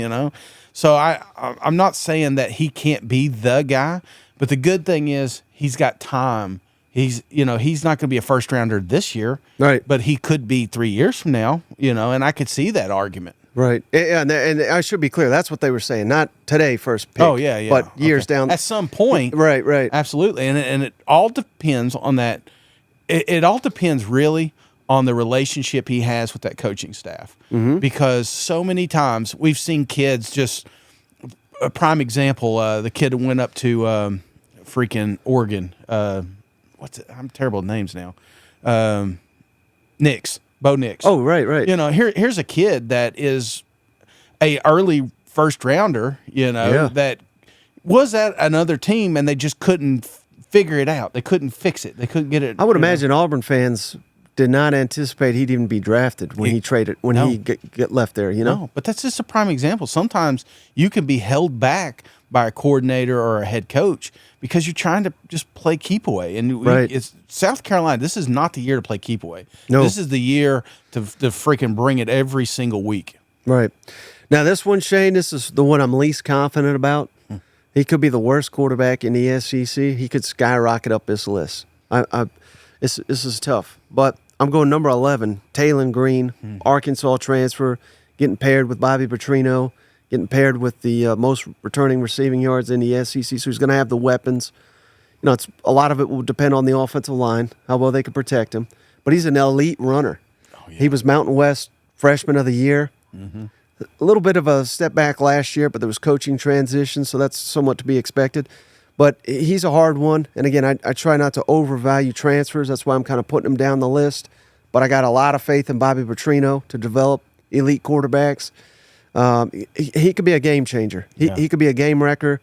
[SPEAKER 2] So I'm not saying that he can't be the guy, but the good thing is he's got time. He's not going to be a first rounder this year,
[SPEAKER 1] right?
[SPEAKER 2] But he could be 3 years from now, and I could see that argument,
[SPEAKER 1] right? Yeah, and I should be clear. That's what they were saying, not today first pick.
[SPEAKER 2] Oh yeah,
[SPEAKER 1] but years down
[SPEAKER 2] at some point,
[SPEAKER 1] right,
[SPEAKER 2] absolutely. And it all depends on that. It all depends really on the relationship he has with that coaching staff, because so many times we've seen kids just a prime example. The kid who went up to freaking Oregon. I'm terrible at names now. Bo Nix.
[SPEAKER 1] Oh, right.
[SPEAKER 2] Here's a kid that is a early first rounder, that was at another team and they just couldn't figure it out. They couldn't fix it. They couldn't get it.
[SPEAKER 1] I would imagine Auburn fans did not anticipate he'd even be drafted when he get left there,
[SPEAKER 2] No, but that's just a prime example. Sometimes you can be held back by a coordinator or a head coach because you're trying to just play keep away. And it's South Carolina. This is not the year to play keep away. No. This is the year to freaking bring it every single week.
[SPEAKER 1] Right. Now, this one, Shane, this is the one I'm least confident about. He could be the worst quarterback in the SEC. He could skyrocket up this list. This is tough. But I'm going number 11, Taylon Green, Arkansas transfer, getting paired with Bobby Petrino, getting paired with the most returning receiving yards in the SEC. So he's going to have the weapons. A lot of it will depend on the offensive line, how well they can protect him. But he's an elite runner. Oh, yeah. He was Mountain West Freshman of the Year. Mm-hmm. A little bit of a step back last year, but there was coaching transition, so that's somewhat to be expected. But he's a hard one. And again, I try not to overvalue transfers. That's why I'm kind of putting him down the list. But I got a lot of faith in Bobby Petrino to develop elite quarterbacks. He could be a game changer. He could be a game wrecker.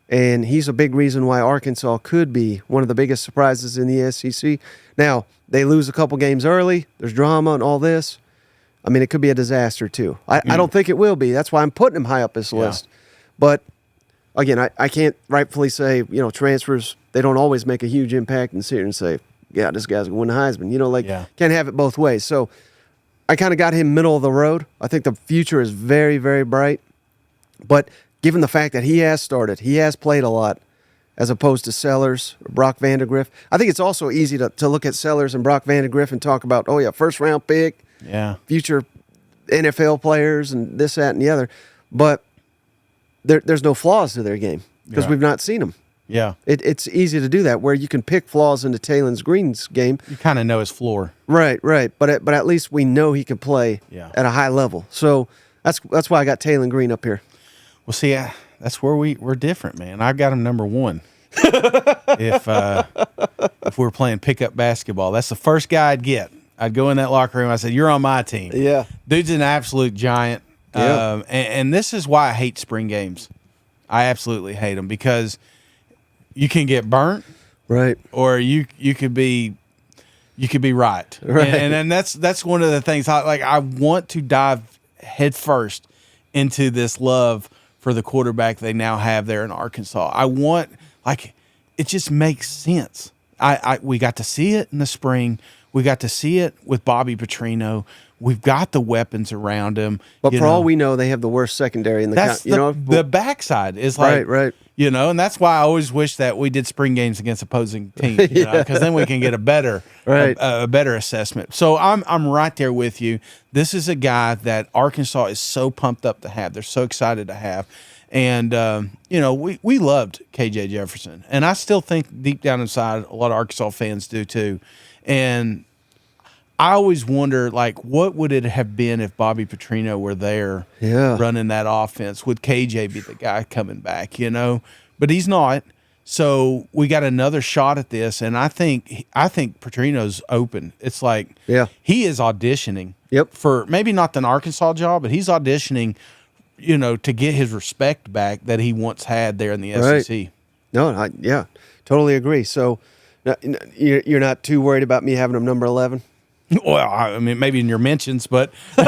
[SPEAKER 1] And he's a big reason why Arkansas could be one of the biggest surprises in the SEC. Now, they lose a couple games early. There's drama and all this. I mean, it could be a disaster, too. I don't think it will be. That's why I'm putting him high up this list. But, again, I can't rightfully say, transfers, they don't always make a huge impact and sit here and say, yeah, this guy's going to win the Heisman. Can't have it both ways. So I kind of got him middle of the road. I think the future is very, very bright. But given the fact that he has started, he has played a lot, as opposed to Sellers or Brock Vandagriff, I think it's also easy to look at Sellers and Brock Vandagriff and talk about, first-round pick, future NFL players and this, that, and the other. But there's no flaws to their game because we've not seen them.
[SPEAKER 2] Yeah.
[SPEAKER 1] It's easy to do that, where you can pick flaws into Taylon Green's game.
[SPEAKER 2] You kind of know his floor.
[SPEAKER 1] Right. But at least we know he can play at a high level. So that's why I got Taylon Green up here.
[SPEAKER 2] Well, see, that's where we're different, man. I got him number 1. If we're playing pickup basketball, that's the first guy I'd get. I'd go in that locker room. I said, "You're on my team."
[SPEAKER 1] Yeah,
[SPEAKER 2] dude's an absolute giant.
[SPEAKER 1] Yeah.
[SPEAKER 2] And this is why I hate spring games. I absolutely hate them because you can get burnt,
[SPEAKER 1] right?
[SPEAKER 2] Or you could be right. And that's one of the things. I want to dive headfirst into this love for the quarterback they now have there in Arkansas. I want, it just makes sense. We got to see it in the spring. We got to see it with Bobby Petrino. We've got the weapons around him.
[SPEAKER 1] But for all we know, they have the worst secondary in the
[SPEAKER 2] that's
[SPEAKER 1] country.
[SPEAKER 2] the backside is like
[SPEAKER 1] right.
[SPEAKER 2] And that's why I always wish that we did spring games against opposing teams, because then we can get a better a better assessment. So I'm right there with you. This is a guy that Arkansas is so pumped up to have. They're so excited to have. And, we loved KJ Jefferson. And I still think deep down inside, a lot of Arkansas fans do too. And I always wonder, like, what would it have been if Bobby Petrino were there running that offense? Would KJ be the guy coming back, But he's not. So we got another shot at this, and I think Petrino's open. It's like he is auditioning for maybe not the Arkansas job, but he's auditioning, to get his respect back that he once had there in the SEC.
[SPEAKER 1] No, totally agree. So you're not too worried about me having him number 11?
[SPEAKER 2] Well, I mean, maybe in your mentions, but but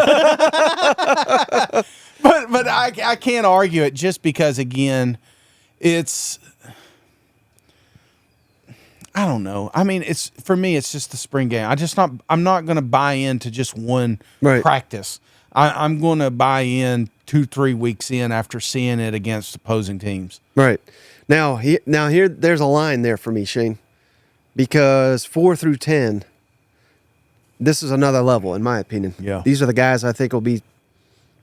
[SPEAKER 2] I can't argue it just because, again, it's I don't know. I mean, for me, it's just the spring game. I'm not going to buy into just one practice. I'm going to buy in 2-3 weeks in after seeing it against opposing teams.
[SPEAKER 1] Right. Now here there's a line there for me, Shane, because 4 through 10. This is another level, in my opinion.
[SPEAKER 2] Yeah.
[SPEAKER 1] These are the guys I think will be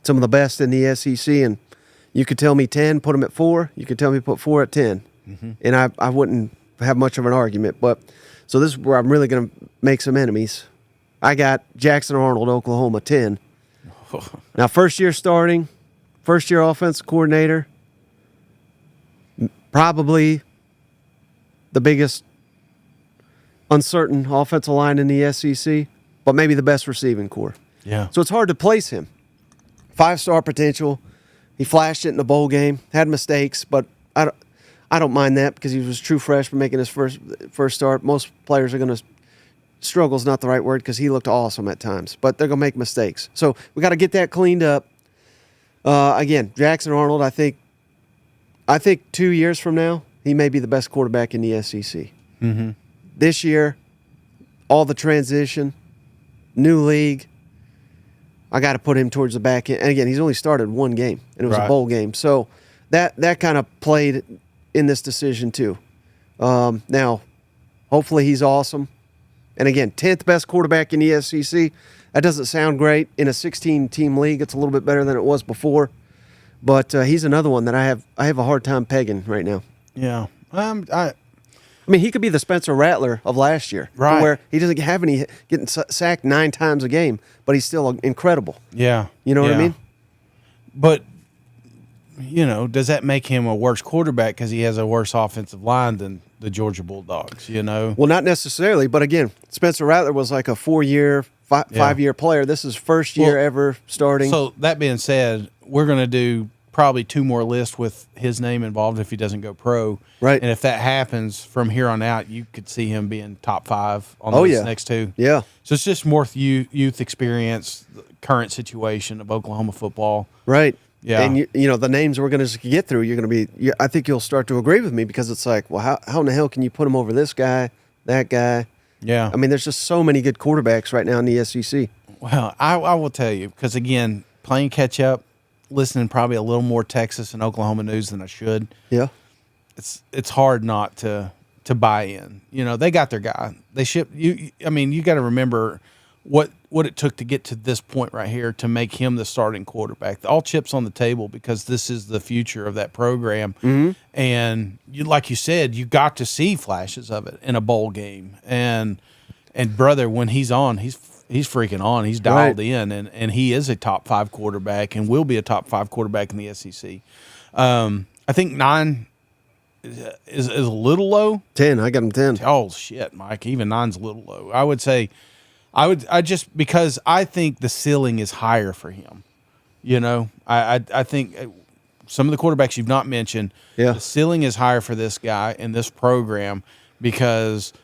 [SPEAKER 1] some of the best in the SEC. And you could tell me 10, put them at 4. You could tell me put 4 at 10. Mm-hmm. And I wouldn't have much of an argument. But so this is where I'm really going to make some enemies. I got Jackson Arnold, Oklahoma, 10. Now, first year starting, first year offensive coordinator, probably the biggest uncertain offensive line in the SEC. But maybe the best receiving core.
[SPEAKER 2] Yeah.
[SPEAKER 1] So it's hard to place him. 5-star potential. He flashed it in the bowl game. Had mistakes, but I don't mind that because he was a true freshman making his first start. Most players are going to struggle is not the right word because he looked awesome at times, but they're going to make mistakes. So we got to get that cleaned up. Again, Jackson Arnold. I think 2 years from now he may be the best quarterback in the SEC.
[SPEAKER 2] Mm-hmm.
[SPEAKER 1] This year, all the transition. New league, I got to put him towards the back end. And again, he's only started one game, and it was a bowl game. So that kind of played in this decision too. Now, hopefully he's awesome. And again, 10th best quarterback in the SEC. That doesn't sound great. In a 16-team league, it's a little bit better than it was before. But he's another one that I have a hard time pegging right now.
[SPEAKER 2] Yeah.
[SPEAKER 1] I mean, he could be the Spencer Rattler of last year,
[SPEAKER 2] right?
[SPEAKER 1] Where he doesn't have any getting sacked 9 times a game, but he's still incredible.
[SPEAKER 2] Yeah,
[SPEAKER 1] you know what I mean.
[SPEAKER 2] But does that make him a worse quarterback because he has a worse offensive line than the Georgia Bulldogs?
[SPEAKER 1] Well, not necessarily, but again, Spencer Rattler was like a 4-year, 5-year player. This is first year ever starting.
[SPEAKER 2] So that being said, we're going to do probably 2 more lists with his name involved if he doesn't go pro.
[SPEAKER 1] Right.
[SPEAKER 2] And if that happens from here on out, you could see him being top 5 on those next 2.
[SPEAKER 1] Yeah.
[SPEAKER 2] So it's just more youth experience, the current situation of Oklahoma football.
[SPEAKER 1] Right.
[SPEAKER 2] Yeah.
[SPEAKER 1] And the names we're going to get through, you're going to be. I think you'll start to agree with me because it's like, well, how in the hell can you put him over this guy, that guy?
[SPEAKER 2] Yeah.
[SPEAKER 1] I mean, there's just so many good quarterbacks right now in the SEC.
[SPEAKER 2] Well, I will tell you because again, playing catch up. Listening probably a little more Texas and Oklahoma news than I should.
[SPEAKER 1] Yeah.
[SPEAKER 2] It's hard not to buy in. They got their guy. They ship you. I mean, you got to remember what it took to get to this point right here to make him the starting quarterback. All chips on the table because this is the future of that program.
[SPEAKER 1] Mm-hmm.
[SPEAKER 2] And like you said, you got to see flashes of it in a bowl game. And brother, when he's on, he's freaking on. He's dialed in, and he is a top 5 quarterback and will be a top 5 quarterback in the SEC. I think 9 is a little low.
[SPEAKER 1] 10, I got him 10.
[SPEAKER 2] Oh shit, Mike! Even 9's a little low. I would say, just because I think the ceiling is higher for him. I think some of the quarterbacks you've not mentioned, the ceiling is higher for this guy and this program because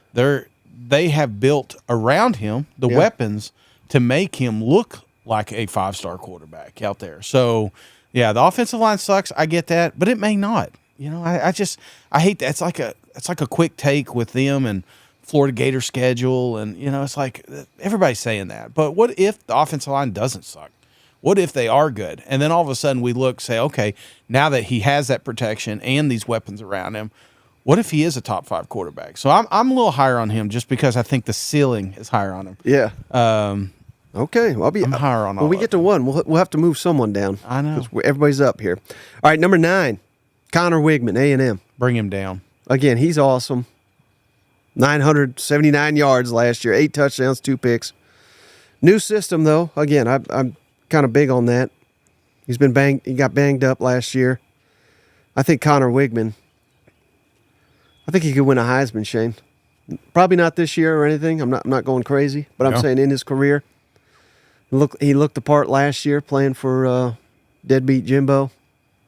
[SPEAKER 2] they have built around him the weapons to make him look like a 5-star quarterback out there. So, the offensive line sucks. I get that, but it may not. I hate that. It's like a quick take with them and Florida Gator schedule, and it's like everybody's saying that. But what if the offensive line doesn't suck? What if they are good? And then all of a sudden we say, okay, now that he has that protection and these weapons around him, what if he is a top 5 quarterback? So I'm a little higher on him just because I think the ceiling is higher on him.
[SPEAKER 1] Yeah. Okay. Well,
[SPEAKER 2] I'm higher on all
[SPEAKER 1] when we get to 1, we'll have to move someone down.
[SPEAKER 2] I know.
[SPEAKER 1] 'Cause everybody's up here. All right, number 9, Connor Wigman, A&M.
[SPEAKER 2] Bring him down.
[SPEAKER 1] Again, he's awesome. 979 yards last year, 8 touchdowns, 2 picks. New system, though. Again, I'm kind of big on that. He got banged up last year. I think Connor Wigman, I think he could win a Heisman, Shane. Probably not this year or anything. I'm not going crazy, but I'm saying in his career. He looked the part last year playing for Deadbeat Jimbo,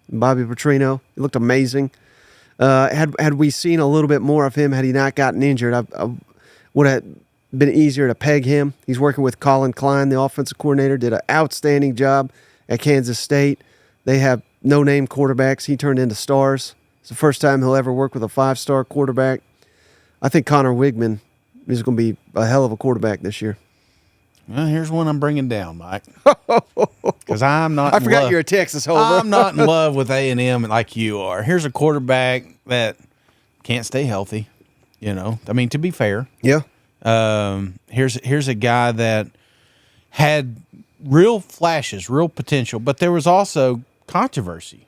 [SPEAKER 1] Bobby Petrino. He looked amazing. Had we seen a little bit more of him, had he not gotten injured, I would have been easier to peg him. He's working with Colin Klein, the offensive coordinator, did an outstanding job at Kansas State. They have no-name quarterbacks. He turned into stars. It's the first time he'll ever work with a 5-star quarterback. I think Connor Wigman is going to be a hell of a quarterback this year.
[SPEAKER 2] Well, here's one I'm bringing down, Mike. Because I'm not.
[SPEAKER 1] I forgot you're a Texas homer.
[SPEAKER 2] I'm not in love with A&M like you are. Here's a quarterback that can't stay healthy. I mean, to be fair.
[SPEAKER 1] Yeah.
[SPEAKER 2] Here's a guy that had real flashes, real potential, but there was also controversy.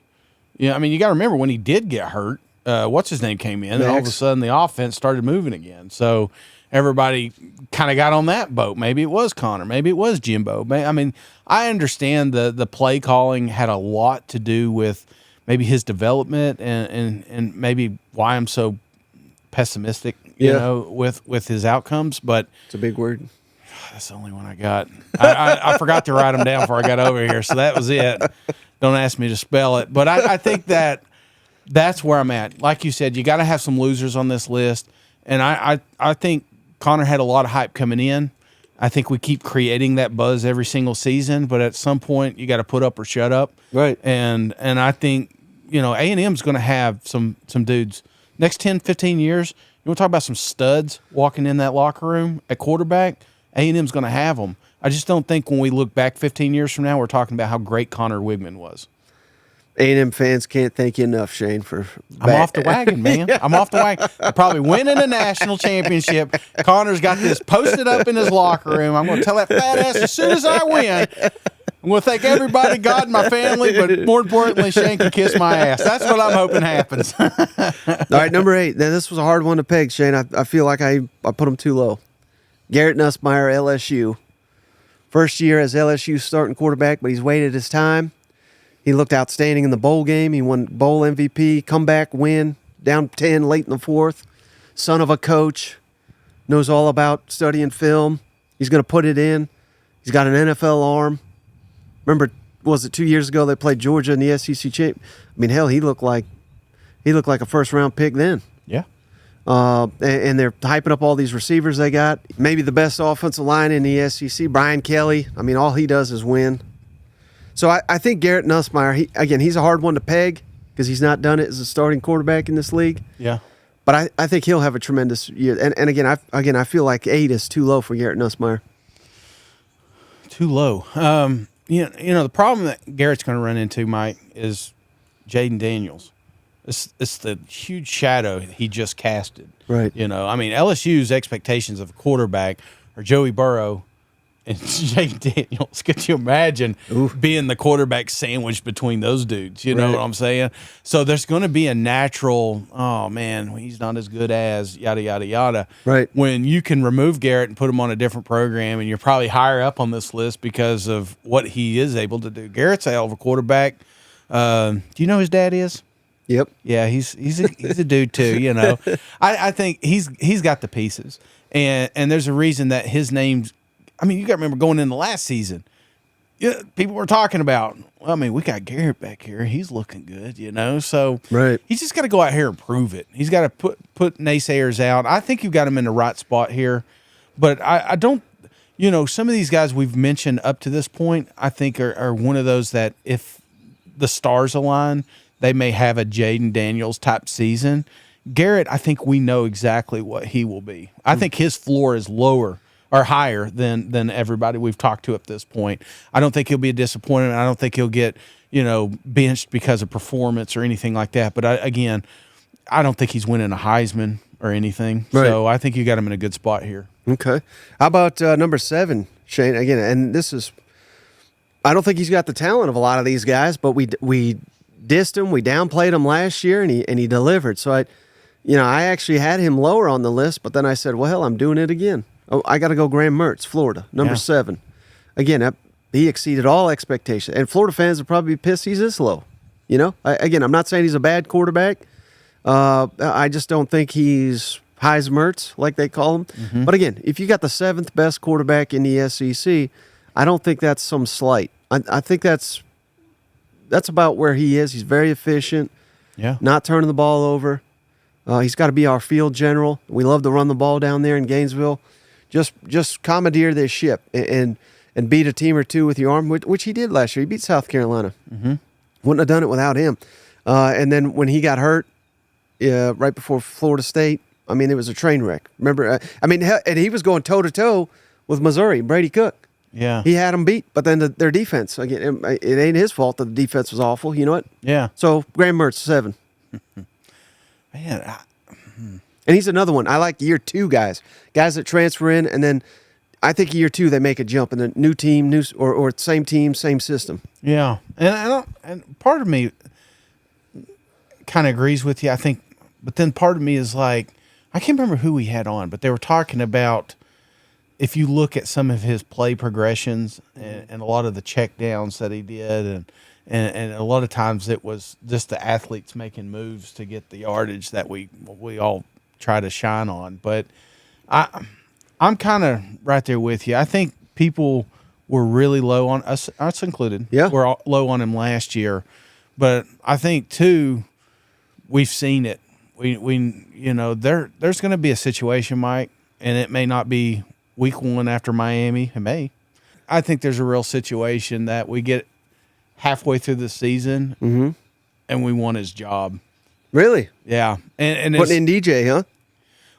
[SPEAKER 2] I mean, you got to remember when he did get hurt. What's his name came in, and all of a sudden the offense started moving again. So everybody kind of got on that boat. Maybe it was Connor. Maybe it was Jimbo. I mean, I understand the play calling had a lot to do with maybe his development and maybe why I'm so pessimistic, with his outcomes. But
[SPEAKER 1] it's a big word.
[SPEAKER 2] That's the only one I got. I forgot to write them down before I got over here, so that was it. Don't ask me to spell it. But I think that's where I'm at. Like you said, you got to have some losers on this list. And I think Connor had a lot of hype coming in. I think we keep creating that buzz every single season, but at some point you got to put up or shut up.
[SPEAKER 1] Right.
[SPEAKER 2] And I think, A&M's going to have some dudes. Next 10, 15 years, you want to talk about some studs walking in that locker room at quarterback? A&M's going to have them. I just don't think when we look back 15 years from now, we're talking about how great Connor Wigman was.
[SPEAKER 1] A&M fans can't thank you enough, Shane, for
[SPEAKER 2] I'm off the wagon, man. I'm off the wagon. They're probably winning a national championship. Connor's got this posted up in his locker room. I'm going to tell that fat ass as soon as I win, I'm going to thank everybody, God and my family, but more importantly, Shane can kiss my ass. That's what I'm hoping happens.
[SPEAKER 1] All right, number 8. Now, this was a hard one to peg, Shane. I feel like I put him too low. Garrett Nussmeier, LSU. First year as LSU starting quarterback, but he's waited his time. He looked outstanding in the bowl game. He won bowl MVP, comeback win, down 10 late in the 4th. Son of a coach, knows all about studying film. He's going to put it in. He's got an NFL arm. Remember, was it 2 years ago they played Georgia in the SEC champ? I mean, hell, he looked like a first-round pick then.
[SPEAKER 2] Yeah.
[SPEAKER 1] And they're hyping up all these receivers they got. Maybe the best offensive line in the SEC, Brian Kelly. I mean, all he does is win. So I think Garrett Nussmeier, he's a hard one to peg because he's not done it as a starting quarterback in this league.
[SPEAKER 2] Yeah.
[SPEAKER 1] But I think he'll have a tremendous year. And again, I feel like 8 is too low for Garrett Nussmeier.
[SPEAKER 2] Too low. The problem that Garrett's going to run into, Mike, is Jaden Daniels. It's the huge shadow he just casted.
[SPEAKER 1] Right.
[SPEAKER 2] I mean, LSU's expectations of a quarterback are Joey Burrow and Jaden Daniels. Could you imagine being the quarterback sandwiched between those dudes? You know what I'm saying? So there's going to be a natural, oh, man, he's not as good as yada, yada, yada.
[SPEAKER 1] Right.
[SPEAKER 2] When you can remove Garrett and put him on a different program, and you're probably higher up on this list because of what he is able to do. Garrett's a hell of a quarterback. Do you know who his dad is?
[SPEAKER 1] Yep.
[SPEAKER 2] Yeah, he's a dude too. I think he's got the pieces, and there's a reason that his name's. I mean, you got to remember going into last season. Yeah, people were talking about. Well, I mean, we got Garrett back here. He's looking good, So he's just got to go out here and prove it. He's got to put naysayers out. I think you've got him in the right spot here, but I don't. Some of these guys we've mentioned up to this point, I think are one of those that if the stars align, they may have a Jaden Daniels type season. Garrett, I think we know exactly what he will be. I think his floor is lower or higher than everybody we've talked to at this point. I don't think he'll be a disappointment. I don't think he'll get, benched because of performance or anything like that. But I don't think he's winning a Heisman or anything.
[SPEAKER 1] Right.
[SPEAKER 2] So I think you got him in a good spot here.
[SPEAKER 1] Okay. How about number 7, Shane? Again, and this is, I don't think he's got the talent of a lot of these guys, but we dissed him, we downplayed him last year, and he delivered. So I actually had him lower on the list, but then I said, well, hell, I'm doing it again. Oh, I got to go Graham Mertz, Florida, number 7. Again, he exceeded all expectations. And Florida fans would probably be pissed he's this low. I'm not saying he's a bad quarterback. I just don't think he's Heisman Mertz, like they call him. Mm-hmm. But again, if you got the 7th best quarterback in the SEC, I don't think that's some slight. I think that's about where he is. He's very efficient, not turning the ball over. He's got to be our field general. We love to run the ball down there in Gainesville. Just commandeer this ship and beat a team or two with your arm, which he did last year. He beat South Carolina. Mm-hmm. Wouldn't have done it without him. And then when he got hurt right before Florida State, it was a train wreck. Remember? And he was going toe-to-toe with Missouri, Brady Cook. Yeah. He had them beat, but then their defense, again, it ain't his fault that the defense was awful. You know what?
[SPEAKER 2] Yeah.
[SPEAKER 1] So Graham Mertz, 7.
[SPEAKER 2] Man,
[SPEAKER 1] and he's another one. I like year 2 guys that transfer in, and then I think year 2 they make a jump in the new team, or same team, same system.
[SPEAKER 2] Yeah, and part of me kind of agrees with you. I think, but then part of me is like, I can't remember who we had on, but they were talking about if you look at some of his play progressions and a lot of the check downs that he did, and a lot of times it was just the athletes making moves to get the yardage that we all try to shine on. But I'm kind of right there with you. I think people were really low on us included.
[SPEAKER 1] Yeah,
[SPEAKER 2] we're all low on him last year, but I think too, we've seen it. We there's going to be a situation, Mike, and it may not be week 1 after Miami. It may. I think there's a real situation that we get halfway through the season, and we want his job.
[SPEAKER 1] Really?
[SPEAKER 2] Yeah. And
[SPEAKER 1] putting in DJ, huh?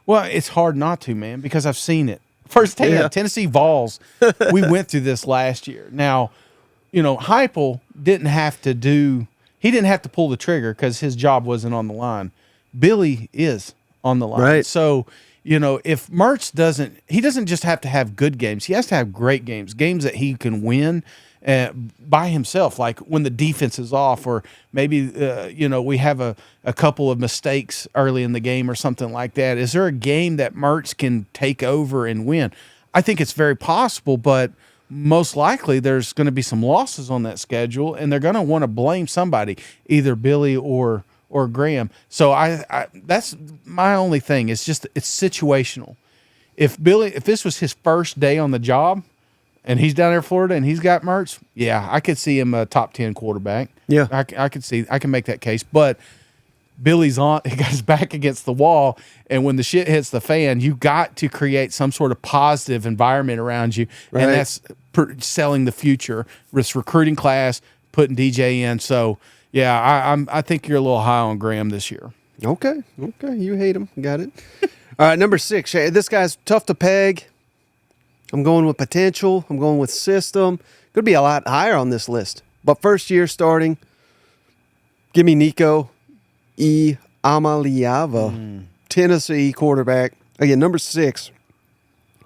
[SPEAKER 2] Well, it's hard not to, man, because I've seen it. First thing, Tennessee Vols, we went through this last year. Now, Heupel didn't have to pull the trigger because his job wasn't on the line. Billy is on the line.
[SPEAKER 1] Right.
[SPEAKER 2] So, if Mertz he doesn't just have to have good games. He has to have great games that he can win by himself, like when the defense is off, or maybe we have a couple of mistakes early in the game or something like that. Is there a game that Mertz can take over and win? I think it's very possible, but most likely there's going to be some losses on that schedule, and they're going to want to blame somebody, either Billy or Graham. So I that's my only thing. It's situational. If this was his first day on the job, and he's down there in Florida, and he's got Mertz, I could see him a top 10 quarterback.
[SPEAKER 1] Yeah,
[SPEAKER 2] I can make that case. But Billy's he got his back against the wall, and when the shit hits the fan, you got to create some sort of positive environment around you, right. And that's selling the future. This recruiting class, putting DJ in. So I think you're a little high on Graham this year.
[SPEAKER 1] Okay, you hate him, got it. All right, number 6. This guy's tough to peg. I'm going with potential. I'm going with system. Could be a lot higher on this list. But first year starting, give me Nico Iamaleava, Tennessee quarterback. Again, number 6.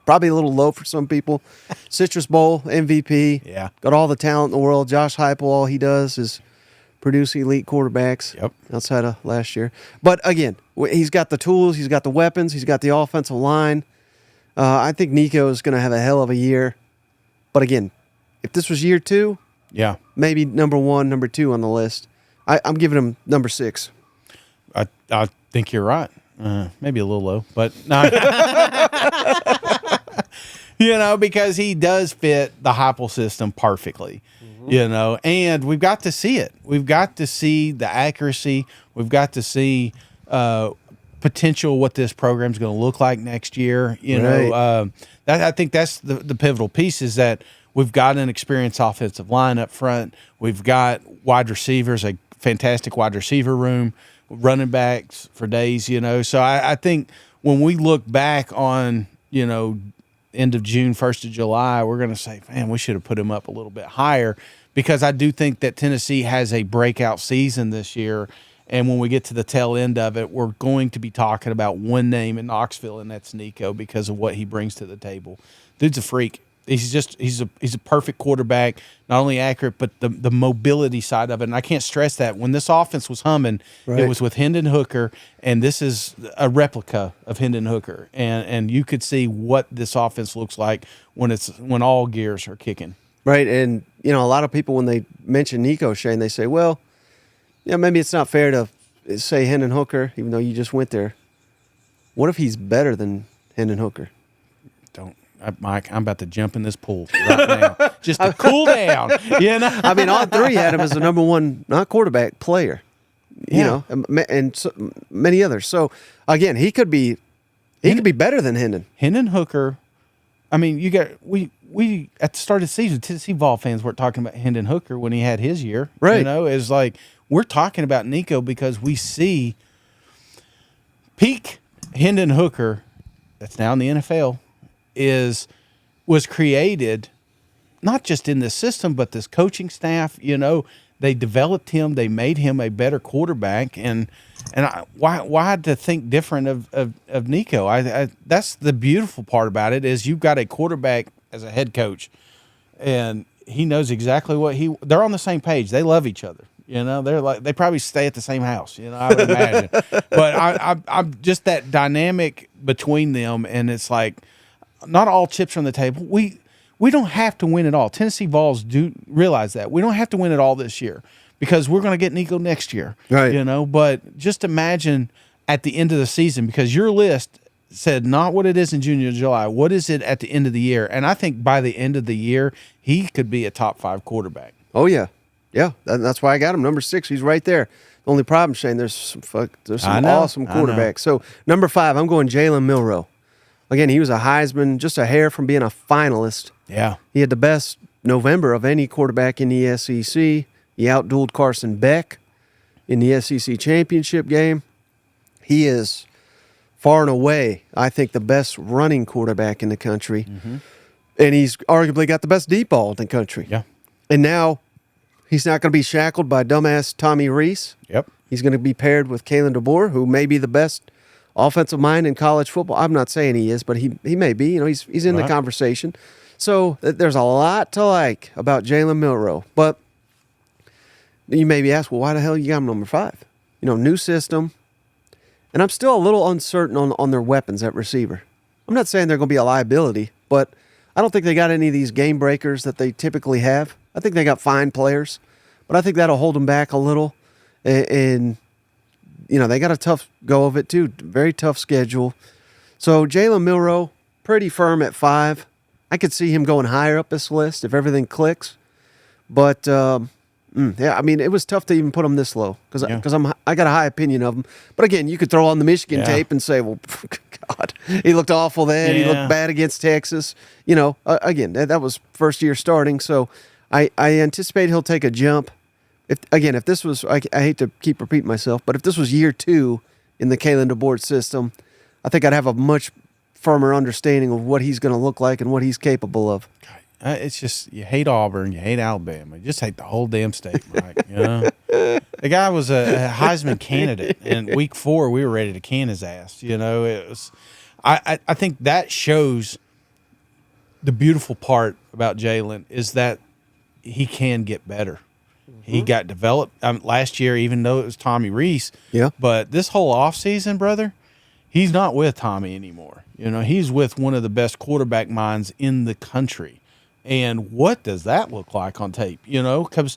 [SPEAKER 1] Probably a little low for some people. Citrus Bowl MVP.
[SPEAKER 2] Yeah.
[SPEAKER 1] Got all the talent in the world. Josh Heupel, all he does is produce elite quarterbacks.
[SPEAKER 2] Yep.
[SPEAKER 1] Outside of last year. But again, he's got the tools. He's got the weapons. He's got the offensive line. I think Nico is going to have a hell of a year. But again, if this was year 2, maybe number 1, number 2 on the list. I'm giving him number 6.
[SPEAKER 2] I think you're right. Maybe a little low, but no. Because he does fit the Heupel system perfectly. And we've got to see it. We've got to see the accuracy. We've got to see potential what this program is going to look like next year. I think that's the pivotal piece, is that we've got an experienced offensive line up front. We've got wide receivers, a fantastic wide receiver room, running backs for days, So I think when we look back on, end of June, 1st of July, we're going to say, man, we should have put him up a little bit higher, because I do think that Tennessee has a breakout season this year. And when we get to the tail end of it, we're going to be talking about one name in Knoxville, and that's Nico, because of what he brings to the table. Dude's a freak. He's a perfect quarterback, not only accurate, but the mobility side of it. And I can't stress that. When this offense was humming, It was with Hendon Hooker, and this is a replica of Hendon Hooker. And you could see what this offense looks like when all gears are kicking.
[SPEAKER 1] Right. And, a lot of people, when they mention Nico, Shane, they say, well, maybe it's not fair to say Hendon Hooker, even though you just went there. What if he's better than Hendon Hooker?
[SPEAKER 2] Mike, I'm about to jump in this pool right now, just to cool down.
[SPEAKER 1] I mean, all three had him as the number one, not quarterback, player. And so, many others. So again, he could be better than Hendon.
[SPEAKER 2] Hendon Hooker. I mean, we at the start of the season, Tennessee Vol fans weren't talking about Hendon Hooker when he had his year.
[SPEAKER 1] Right.
[SPEAKER 2] It's like we're talking about Nico because we see peak Hendon Hooker, that's now in the NFL, was created not just in this system, but this coaching staff. They developed him, they made him a better quarterback, and why to think different of Nico? I that's the beautiful part about it, is you've got a quarterback as a head coach, and he knows exactly what they're on the same page. They love each other. They're like, they probably stay at the same house, I would imagine. But I'm just that dynamic between them, and it's like, not all chips are on the table. We don't have to win it all. Tennessee Vols do realize that. We don't have to win it all this year, because we're going to get Nico next year.
[SPEAKER 1] Right.
[SPEAKER 2] But just imagine at the end of the season, because your list said not what it is in June and July. What is it at the end of the year? And I think by the end of the year, he could be a top 5 quarterback.
[SPEAKER 1] Oh, yeah. Yeah, that's why I got him. Number 6, he's right there. The only problem, Shane, there's some awesome quarterbacks. So number 5, I'm going Jalen Milroe. Again, he was a Heisman, just a hair from being a finalist.
[SPEAKER 2] Yeah.
[SPEAKER 1] He had the best November of any quarterback in the SEC. He outdueled Carson Beck in the SEC championship game. He is far and away, I think, the best running quarterback in the country. Mm-hmm. And he's arguably got the best deep ball in the country.
[SPEAKER 2] Yeah.
[SPEAKER 1] And now he's not going to be shackled by dumbass Tommy Rees.
[SPEAKER 2] Yep.
[SPEAKER 1] He's going to be paired with Kalen DeBoer, who may be the best offensive mind in college football. I'm not saying he is, but he may be. He's in the conversation. So there's a lot to like about Jalen Milroe. But you may be asked, well, why the hell you got him number 5? New system. And I'm still a little uncertain on their weapons at receiver. I'm not saying they're going to be a liability, but I don't think they got any of these game breakers that they typically have. I think they got fine players, but I think that'll hold them back a little. And they got a tough go of it too. Very tough schedule. So Jalen Milroe, pretty firm at 5. I could see him going higher up this list if everything clicks. But it was tough to even put him this low because I got a high opinion of him. But again, you could throw on the Michigan tape and say, well, God, he looked awful then. He looked bad against Texas. Again, that was first year starting. So I anticipate he'll take a jump. If this was, I hate to keep repeating myself, but if this was year 2 in the Kalen DeBoer system, I think I'd have a much firmer understanding of what he's going to look like and what he's capable of.
[SPEAKER 2] It's just, you hate Auburn, you hate Alabama, you just hate the whole damn state, Mike. The guy was a Heisman candidate, and week 4 we were ready to can his ass. It was. I think that shows the beautiful part about Jalen is that he can get better. He got developed last year, even though it was Tommy Rees.
[SPEAKER 1] Yeah.
[SPEAKER 2] But this whole offseason, brother, he's not with Tommy anymore. He's with one of the best quarterback minds in the country. And what does that look like on tape? Because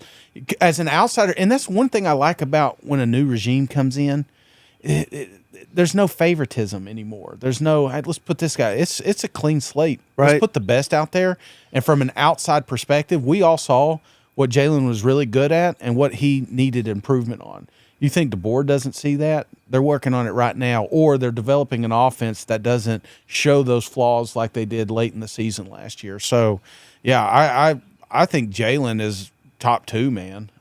[SPEAKER 2] as an outsider, and that's one thing I like about when a new regime comes in, there's no favoritism anymore. There's no, hey, let's put this guy. It's a clean slate.
[SPEAKER 1] Right.
[SPEAKER 2] Let's put the best out there. And from an outside perspective, we all saw what Jalen was really good at and what he needed improvement on. You think DeBoer doesn't see that? They're working on it right now, or they're developing an offense that doesn't show those flaws like they did late in the season last year. So, yeah, I think Jalen is top 2, man.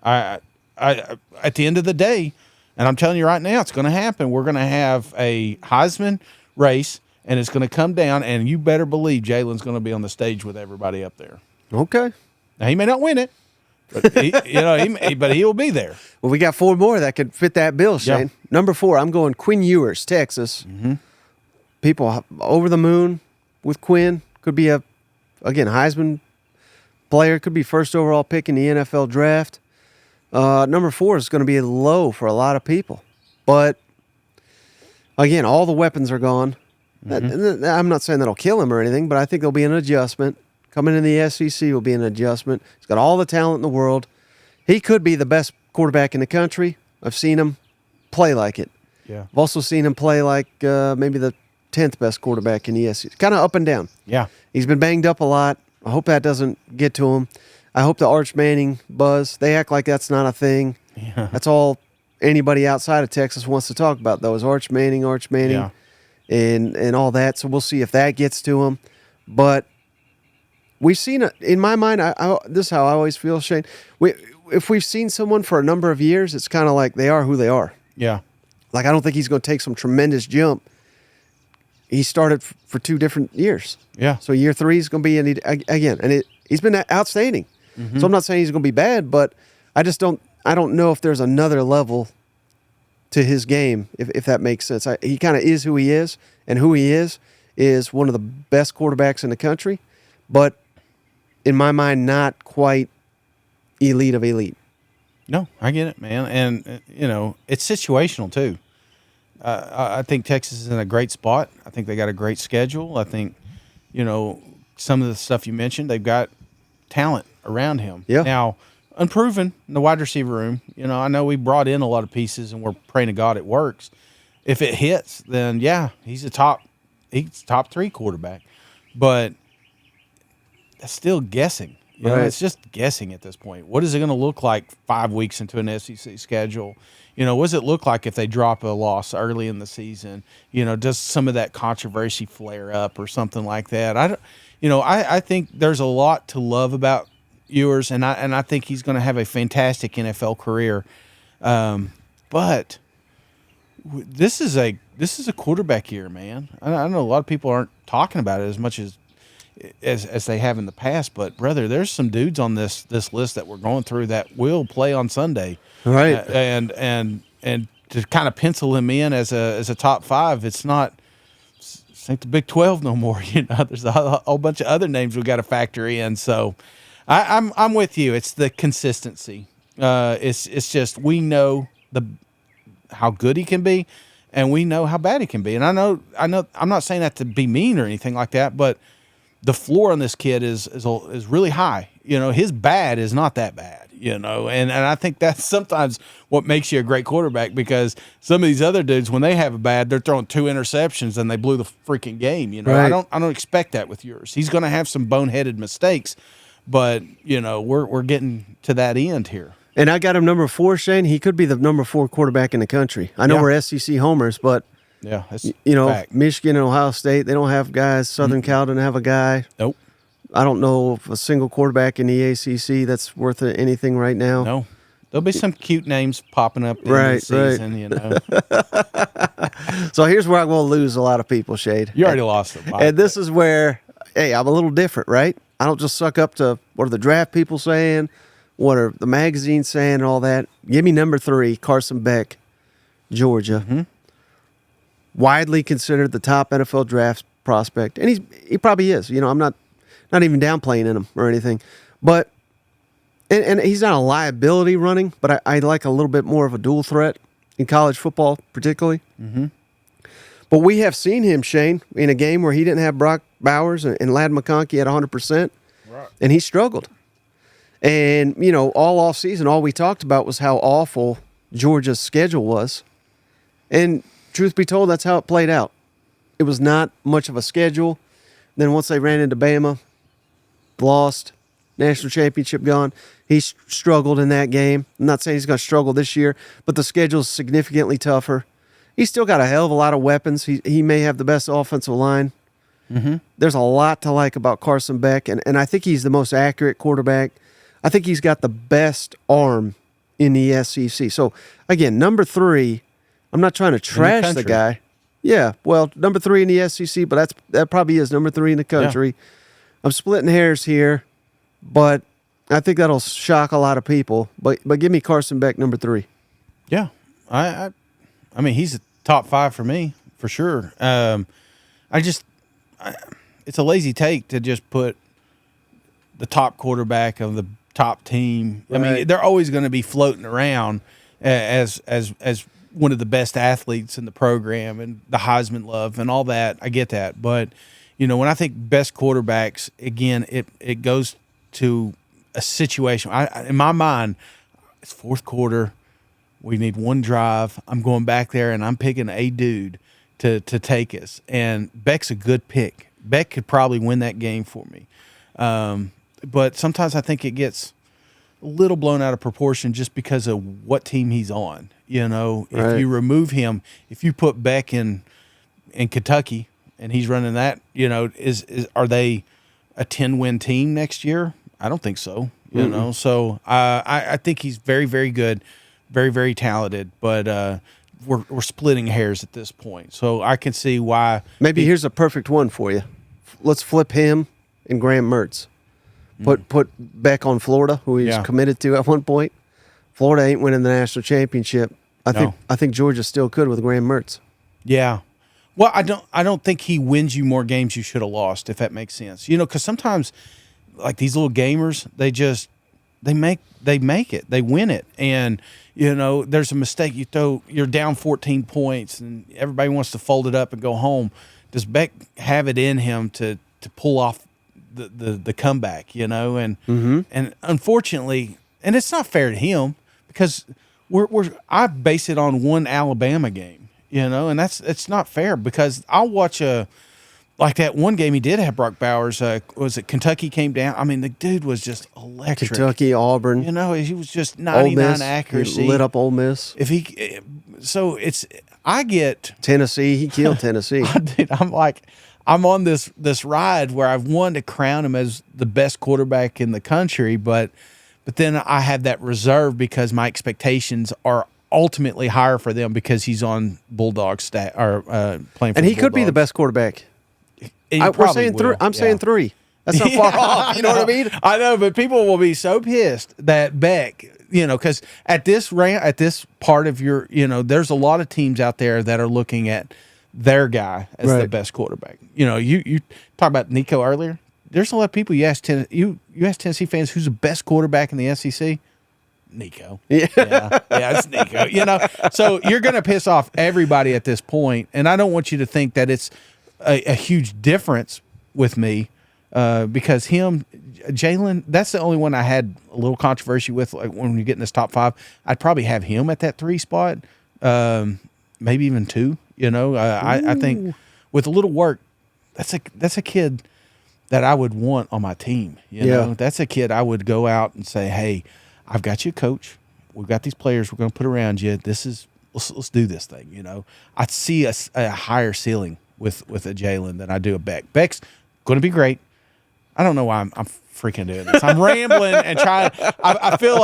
[SPEAKER 2] at the end of the day, and I'm telling you right now, it's going to happen. We're going to have a Heisman race, and it's going to come down, and you better believe Jalen's going to be on the stage with everybody up there.
[SPEAKER 1] Okay.
[SPEAKER 2] Now, he may not win it, but but he'll be there.
[SPEAKER 1] Well, we got 4 more that could fit that bill, Shane.
[SPEAKER 2] Yeah.
[SPEAKER 1] Number 4, I'm going Quinn Ewers, Texas. People over the moon with Quinn. Could be again, Heisman player. Could be first overall pick in the NFL draft. Number 4 is going to be low for a lot of people. But, again, all the weapons are gone. I'm not saying that'll kill him or anything, but I think there'll be an adjustment. Coming in the SEC will be an adjustment. He's got all the talent in the world. He could be the best quarterback in the country. I've seen him play like it.
[SPEAKER 2] Yeah.
[SPEAKER 1] I've also seen him play like maybe the 10th best quarterback in the SEC. Kind of up and down.
[SPEAKER 2] Yeah.
[SPEAKER 1] He's been banged up a lot. I hope that doesn't get to him. I hope the Arch Manning buzz, they act like that's not a thing.
[SPEAKER 2] Yeah.
[SPEAKER 1] That's all anybody outside of Texas wants to talk about, though, is Arch Manning,
[SPEAKER 2] Yeah.
[SPEAKER 1] and all that. So we'll see if that gets to him. But we've seen it. In my mind, this is how I always feel, Shane. If we've seen someone for a number of years, it's kind of like they are who they are.
[SPEAKER 2] Yeah.
[SPEAKER 1] Like, I don't think he's going to take some tremendous jump. He started for 2 different years.
[SPEAKER 2] Yeah.
[SPEAKER 1] So year 3 is going to be, again, and he's been outstanding. So I'm not saying he's going to be bad, but I don't know if there's another level to his game, if that makes sense. He kind of is who he is, and who he is one of the best quarterbacks in the country, but in my mind, not quite elite of elite.
[SPEAKER 2] No, I get it, man. And, it's situational, too. I think Texas is in a great spot. I think they got a great schedule. I think, some of the stuff you mentioned, they've got talent around him.
[SPEAKER 1] Yeah.
[SPEAKER 2] Now, unproven in the wide receiver room. I know we brought in a lot of pieces, and we're praying to God it works. If it hits, then, yeah, he's a top 3 quarterback. But that's still guessing.
[SPEAKER 1] Right.
[SPEAKER 2] It's just guessing at this point. What is it going to look like 5 weeks into an SEC schedule? What does it look like if they drop a loss early in the season? Does some of that controversy flare up or something like that? I think there's a lot to love about Ewers, and I think he's going to have a fantastic NFL career. But this is a quarterback year, man. I know a lot of people aren't talking about it as much as they have in the past, but brother, there's some dudes on this list that we're going through that will play on Sunday,
[SPEAKER 1] right?
[SPEAKER 2] And to kind of pencil him in as a top 5, it's not the Big 12 no more. There's a whole bunch of other names we got to factor in. So I'm with you. It's the consistency. It's just we know how good he can be, and we know how bad he can be. And I know I'm not saying that to be mean or anything like that, but the floor on this kid is really high. His bad is not that bad. And I think that's sometimes what makes you a great quarterback, because some of these other dudes, when they have a bad, they're throwing 2 interceptions and they blew the freaking game.
[SPEAKER 1] Right.
[SPEAKER 2] I don't expect that with yours. He's going to have some boneheaded mistakes, but we're getting to that end here.
[SPEAKER 1] And I got him number 4, Shane. He could be the number 4 quarterback in the country. I know we're SEC homers, but
[SPEAKER 2] yeah, that's
[SPEAKER 1] fact. Michigan and Ohio State, they don't have guys. Southern Cal doesn't have a guy.
[SPEAKER 2] Nope.
[SPEAKER 1] I don't know of a single quarterback in the ACC that's worth anything right now.
[SPEAKER 2] No. There'll be some cute names popping up in the season,
[SPEAKER 1] So here's where I'm going to lose a lot of people, Shade.
[SPEAKER 2] You already lost them.
[SPEAKER 1] And this is where, hey, I'm a little different, right? I don't just suck up to what are the draft people saying, what are the magazines saying, and all that. Give me number 3, Carson Beck, Georgia.
[SPEAKER 2] Mm-hmm.
[SPEAKER 1] Widely considered the top NFL draft prospect. And he probably is. I'm not even downplaying him or anything. But and he's not a liability running, but I like a little bit more of a dual threat in college football, particularly.
[SPEAKER 2] Mm-hmm.
[SPEAKER 1] But we have seen him, Shane, in a game where he didn't have Brock Bowers and Ladd McConkey at 100%, right, and he struggled. And, all offseason, all we talked about was how awful Georgia's schedule was. And truth be told, that's how it played out. It was not much of a schedule. Then once they ran into Bama, lost, national championship gone. He struggled in that game. I'm not saying he's going to struggle this year, but the schedule is significantly tougher. He's still got a hell of a lot of weapons. He may have the best offensive line.
[SPEAKER 2] Mm-hmm.
[SPEAKER 1] There's a lot to like about Carson Beck, and I think he's the most accurate quarterback. I think he's got the best arm in the SEC. So again, number 3. I'm not trying to trash the guy. Yeah, well, number 3 in the SEC, but that probably is number 3 in the country. Yeah. I'm splitting hairs here, but I think that'll shock a lot of people. But give me Carson Beck number 3.
[SPEAKER 2] Yeah, I mean he's a top 5 for me for sure. It's a lazy take to just put the top quarterback of the top team. Right. I mean, they're always going to be floating around as one of the best athletes in the program and the Heisman love and all that. I get that. But, when I think best quarterbacks, again, it goes to a situation. In my mind, it's fourth quarter. We need one drive. I'm going back there, and I'm picking a dude to take us. And Beck's a good pick. Beck could probably win that game for me. But sometimes I think it gets a little blown out of proportion just because of what team he's on. Right. If you remove him, if you put Beck in Kentucky and he's running that, are they a 10-win team next year? I don't think so. So I think he's very, very good, very, very talented, but we're splitting hairs at this point. So I can see why.
[SPEAKER 1] Maybe here's a perfect one for you. Let's flip him and Graham Mertz. Put Beck on Florida, who he's committed to at one point. Florida ain't winning the national championship. I think Georgia still could with Graham Mertz.
[SPEAKER 2] Yeah. Well, I don't think he wins you more games you should have lost, if that makes sense. Because sometimes like these little gamers, they make it. They win it. And there's a mistake. You're down 14 points and everybody wants to fold it up and go home. Does Beck have it in him to pull off the comeback, and unfortunately, and it's not fair to him because I base it on one Alabama game, and it's not fair because I'll watch like that one game he did have Brock Bowers. Was it Kentucky came down? I mean, the dude was just electric.
[SPEAKER 1] Kentucky, Auburn.
[SPEAKER 2] He was just 99 accuracy.
[SPEAKER 1] He lit up Ole Miss.
[SPEAKER 2] I get
[SPEAKER 1] Tennessee. He killed Tennessee.
[SPEAKER 2] I'm on this ride where I've wanted to crown him as the best quarterback in the country, but then I have that reserve because my expectations are ultimately higher for them because he's on Bulldog stat or playing for.
[SPEAKER 1] And he
[SPEAKER 2] the
[SPEAKER 1] could be the best quarterback.
[SPEAKER 2] We're saying
[SPEAKER 1] 3. I'm saying 3. That's not far off. You know what I mean?
[SPEAKER 2] I know, but people will be so pissed that Beck, because at this part of your, there's a lot of teams out there that are looking at their guy as the best quarterback. You talk about Nico earlier. There's a lot of people you ask Tennessee fans who's the best quarterback in the SEC. Nico. Yeah, it's Nico. So you're going to piss off everybody at this point, and I don't want you to think that it's a huge difference with me because Jalen, that's the only one I had a little controversy with. Like when you get in this top 5, I'd probably have him at that 3 spot, maybe even 2. I think with a little work, that's a kid that I would want on my team. That's a kid I would go out and say, hey, I've got you a coach. We've got these players we're going to put around you. Let's do this thing. I see a higher ceiling with a Jalen than I do a Beck. Beck's going to be great. I don't know why I'm freaking doing this. I'm rambling and trying. I feel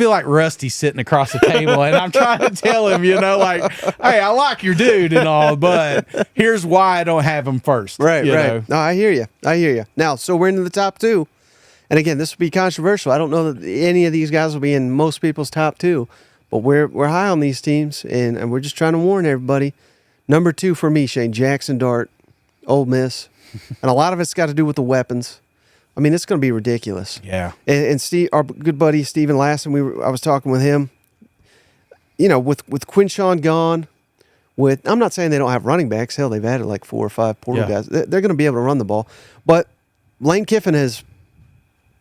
[SPEAKER 2] like Rusty's sitting across the table, and I'm trying to tell him, hey, I like your dude and all, but here's why I don't have him first.
[SPEAKER 1] Right. No, I hear you. Now, so we're into the top 2, and again, this will be controversial. I don't know that any of these guys will be in most people's top 2, but we're high on these teams, and we're just trying to warn everybody. Number 2 for me, Shane, Jackson Dart, Ole Miss, and a lot of it's got to do with the weapons. I mean, it's going to be ridiculous.
[SPEAKER 2] Yeah.
[SPEAKER 1] And Steve, our good buddy Stephen Lassen, I was talking with him. With Quinshawn gone, I'm not saying they don't have running backs. Hell, they've added like 4 or 5 portal guys. They're going to be able to run the ball. But Lane Kiffin has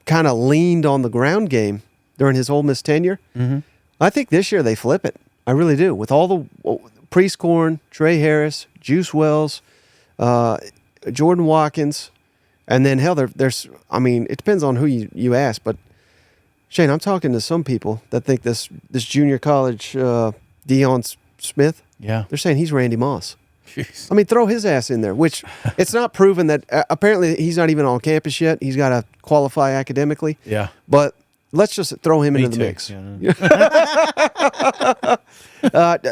[SPEAKER 1] kind of leaned on the ground game during his Ole Miss tenure.
[SPEAKER 2] Mm-hmm.
[SPEAKER 1] I think this year they flip it. I really do. With all the Priest-Corn, Trey Harris, Juice Wells, Jordan Watkins. And then, hell, there's it depends on who you ask. But, Shane, I'm talking to some people that think this junior college Deion Smith, they're saying he's Randy Moss.
[SPEAKER 2] Jeez.
[SPEAKER 1] I mean, throw his ass in there, which it's not proven that apparently he's not even on campus yet. He's got to qualify academically.
[SPEAKER 2] Yeah.
[SPEAKER 1] But Let's just throw him into the
[SPEAKER 2] too,
[SPEAKER 1] mix.
[SPEAKER 2] you know?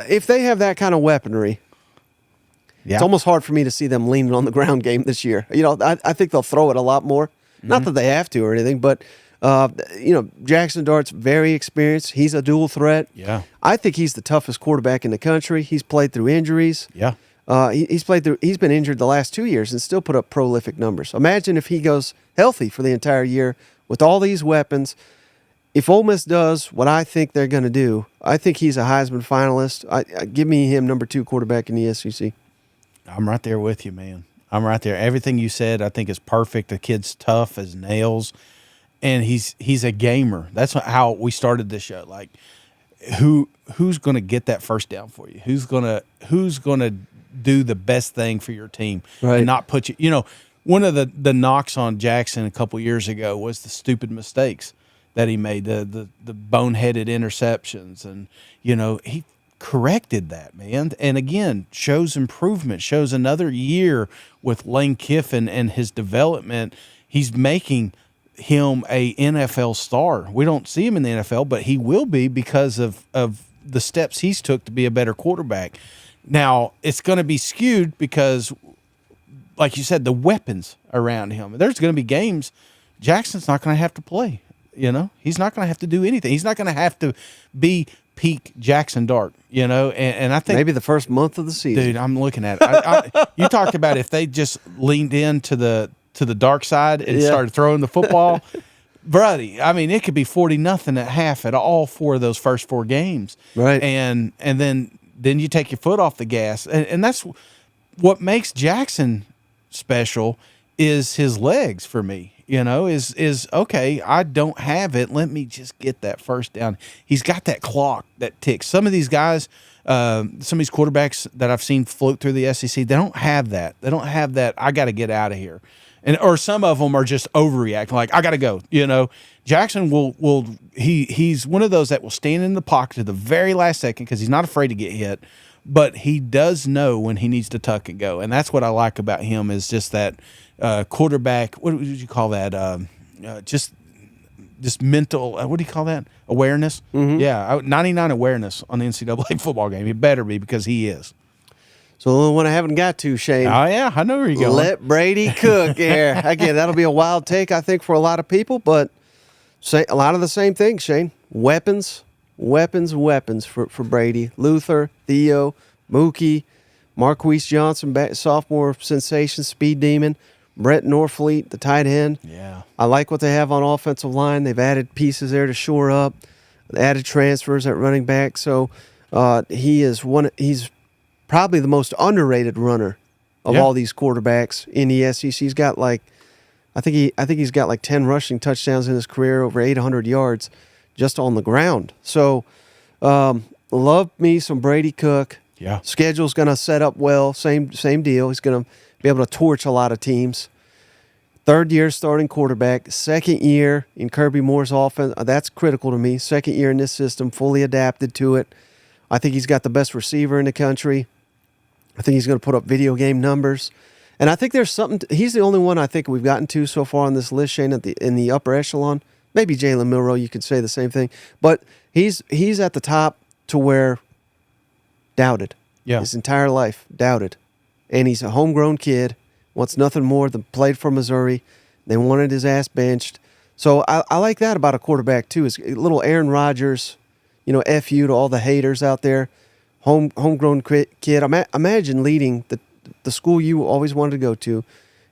[SPEAKER 1] If they have that kind of weaponry,
[SPEAKER 2] Yeah.
[SPEAKER 1] it's almost hard for me to see them leaning on the ground game this year. I think they'll throw it a lot more. Not that they have to or anything, but Jackson Dart's very experienced. He's a dual threat.
[SPEAKER 2] Yeah.
[SPEAKER 1] I think he's the toughest quarterback in the country. He's played through injuries.
[SPEAKER 2] Yeah.
[SPEAKER 1] He's been injured the last 2 years and still put up prolific numbers. Imagine if he goes healthy for the entire year with all these weapons. If Ole Miss does what I think they're going to do, I think he's a Heisman finalist. Give me him number 2 quarterback in the SEC.
[SPEAKER 2] I'm right there with you, man. I'm right there. Everything you said, I think is perfect. The kid's tough as nails, and he's a gamer. That's how we started this show. Like, who's going to get that first down for you? Who's gonna do the best thing for your team
[SPEAKER 1] Right.
[SPEAKER 2] and not put you? You know, one of the knocks on Jackson a couple years ago was the stupid mistakes that he made, the boneheaded interceptions, and he corrected that, man. And again, shows improvement, shows another year with Lane Kiffin and his development. He's making him a NFL star. We don't see him in the NFL, but he will be because of the steps he's took to be a better quarterback. Now, it's going to be skewed because, like you said, the weapons around him. There's going to be games Jackson's not going to have to play. He's not going to have to do anything. He's not going to have to be peak Jackson Dart, and I think
[SPEAKER 1] Maybe the first month of the season.
[SPEAKER 2] dude, I'm looking at it. You talked about if they just leaned into the dark side and started throwing the football, buddy. I mean, it could be 40-0 at half at all 4 of those first 4 games,
[SPEAKER 1] Right.
[SPEAKER 2] And then you take your foot off the gas, and that's what makes Jackson special is his legs for me. Is okay, I don't have it. Let me just get that first down. He's got that clock that ticks. Some of these guys, some of these quarterbacks that I've seen float through the SEC, they don't have that. They don't have that, I got to get out of here. Or some of them are just overreacting, like, I got to go. Jackson he's one of those that will stand in the pocket to the very last second because he's not afraid to get hit, but he does know when he needs to tuck and go. And that's what I like about him is just that quarterback, what would you call that? Just mental, what do you call that? Awareness? Mm-hmm. Yeah, 99 awareness on the NCAA football game. He better be because he is.
[SPEAKER 1] So the only one I haven't got to, Shane.
[SPEAKER 2] Oh, yeah, I know where you're going.
[SPEAKER 1] Let Brady cook here. Again, that'll be a wild take, I think, for a lot of people, but a lot of the same things, Shane. Weapons for Brady. Luther, Theo, Mookie, Marquise Johnson, sophomore sensation, speed demon. Brett Norfleet, the tight end.
[SPEAKER 2] Yeah.
[SPEAKER 1] I like what they have on offensive line. They've added pieces there to shore up. They added transfers at running back. So he's probably the most underrated runner of all these quarterbacks in the SEC. He's got I think he's got like 10 rushing touchdowns in his career, over 800 yards just on the ground. So love me some Brady Cook.
[SPEAKER 2] Yeah.
[SPEAKER 1] Schedule's going to set up well. Same deal. He's going to be able to torch a lot of teams. 3rd year starting quarterback. 2nd year in Kirby Moore's offense. That's critical to me. 2nd year in this system, fully adapted to it. I think he's got the best receiver in the country. I think he's going to put up video game numbers. And I think there's something. He's the only one I think we've gotten to so far on this list, Shane, in the upper echelon. Maybe Jalen Milroe, you could say the same thing. But he's at the top to where doubted.
[SPEAKER 2] Yeah.
[SPEAKER 1] His entire life, doubted. And he's a homegrown kid, wants nothing more than played for Missouri. They wanted his ass benched. So I like that about a quarterback, too, is a little Aaron Rodgers, F you to all the haters out there. Homegrown kid. Imagine leading the school you always wanted to go to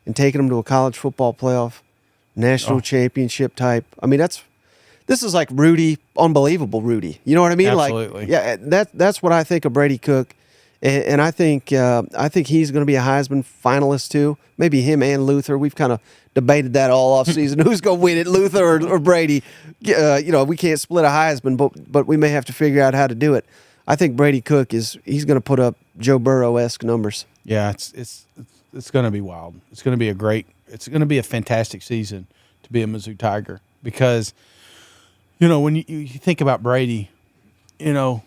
[SPEAKER 1] and taking them to a college football playoff, national championship type. I mean, this is like Rudy, unbelievable Rudy. You know what I mean?
[SPEAKER 2] Absolutely.
[SPEAKER 1] Like, that's what I think of Brady Cook. And I think he's going to be a Heisman finalist too. Maybe him and Luther. We've kind of debated that all offseason. Who's going to win it, Luther or Brady? We can't split a Heisman, but we may have to figure out how to do it. I think Brady Cook he's going to put up Joe Burrow-esque numbers.
[SPEAKER 2] Yeah, it's going to be wild. It's going to be a fantastic season to be a Mizzou Tiger because, when you think about Brady, when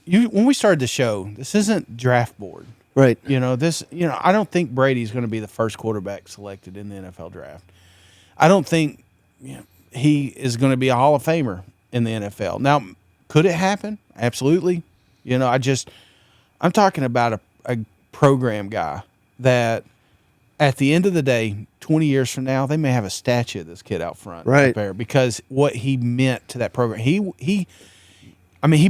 [SPEAKER 2] we started the show, this isn't draft board.
[SPEAKER 1] Right.
[SPEAKER 2] I don't think Brady's going to be the first quarterback selected in the NFL draft. I don't think, he is going to be a Hall of Famer in the NFL. Now, could it happen? Absolutely. You know, I'm talking about a program guy that at the end of the day, 20 years from now, they may have a statue of this kid out front,
[SPEAKER 1] right
[SPEAKER 2] up there, because what he meant to that program. He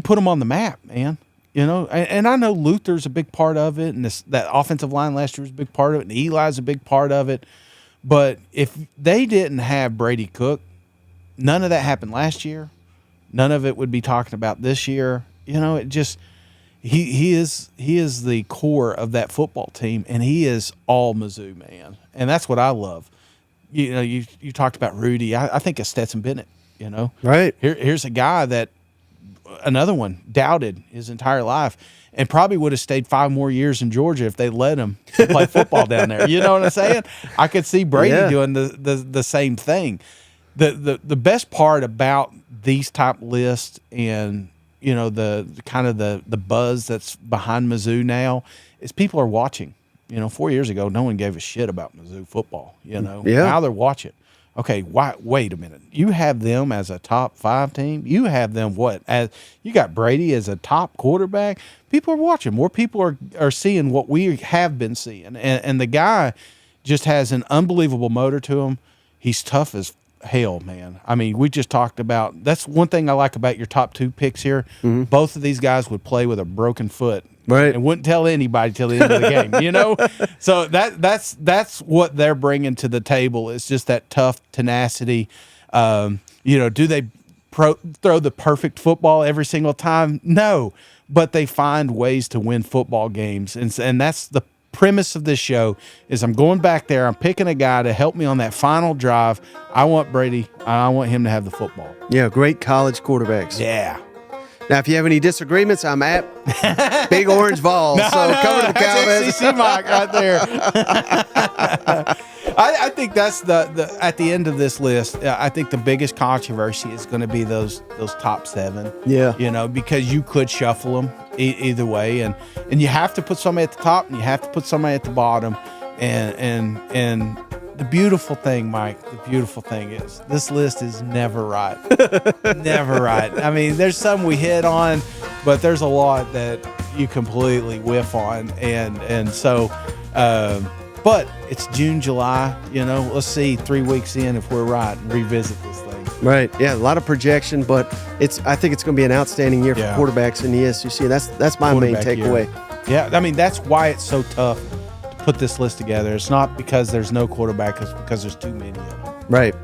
[SPEAKER 2] put them on the map, man. You know, and I know Luther's a big part of it, and that offensive line last year was a big part of it, and Eli's a big part of it. But if they didn't have Brady Cook, none of that happened last year. None of it would be talking about this year. You know, it just he is the core of that football team, and he is all Mizzou, man. And that's what I love. You know, you talked about Rudy. I think of Stetson Bennett. You know,
[SPEAKER 1] right.
[SPEAKER 2] Here's a guy that another one doubted his entire life, and probably would have stayed 5 more years in Georgia if they let him play football down there. You know what I'm saying? I could see Brady doing the same thing. The best part about these type lists, and you know, the kind of the buzz that's behind Mizzou now, is people are watching. You know, 4 years ago, no one gave a shit about Mizzou football. You know, now they're watching. Okay, wait a minute. You have them as a top 5 team. You have them as you got Brady as a top quarterback. People are watching. More people are seeing what we have been seeing. And the guy just has an unbelievable motor to him. He's tough as hell, man. I mean, we just talked about, that's one thing I like about your top 2 picks here. Mm-hmm. Both of these guys would play with a broken foot.
[SPEAKER 1] Right.
[SPEAKER 2] And wouldn't tell anybody till the end of the game, you know? So that's what they're bringing to the table. It's just that tough tenacity. You know, do they throw the perfect football every single time? No. But they find ways to win football games. And that's the premise of this show, is I'm going back there. I'm picking a guy to help me on that final drive. I want Brady. I want him to have the football.
[SPEAKER 1] Yeah, great college quarterbacks.
[SPEAKER 2] Yeah.
[SPEAKER 1] Now, if you have any disagreements, I'm at Big Orange Vols. Come to the comments.
[SPEAKER 2] SEC Mike right there. I think that's the at the end of this list. I think the biggest controversy is going to be those top 7.
[SPEAKER 1] Yeah,
[SPEAKER 2] you know, because you could shuffle them either way, and you have to put somebody at the top, and you have to put somebody at the bottom, and the beautiful thing, Mike, is this list is never right. Never right. I mean, there's some we hit on, but there's a lot that you completely whiff on. And so, but it's June, July, you know, let's see 3 weeks in if we're right and revisit this thing.
[SPEAKER 1] Right. Yeah, a lot of projection, but I think it's going to be an outstanding year for quarterbacks in the SEC. That's my main takeaway.
[SPEAKER 2] Yeah, I mean, that's why it's so tough put this list together. It's not because there's no quarterback, it's because there's too many of them.
[SPEAKER 1] Right.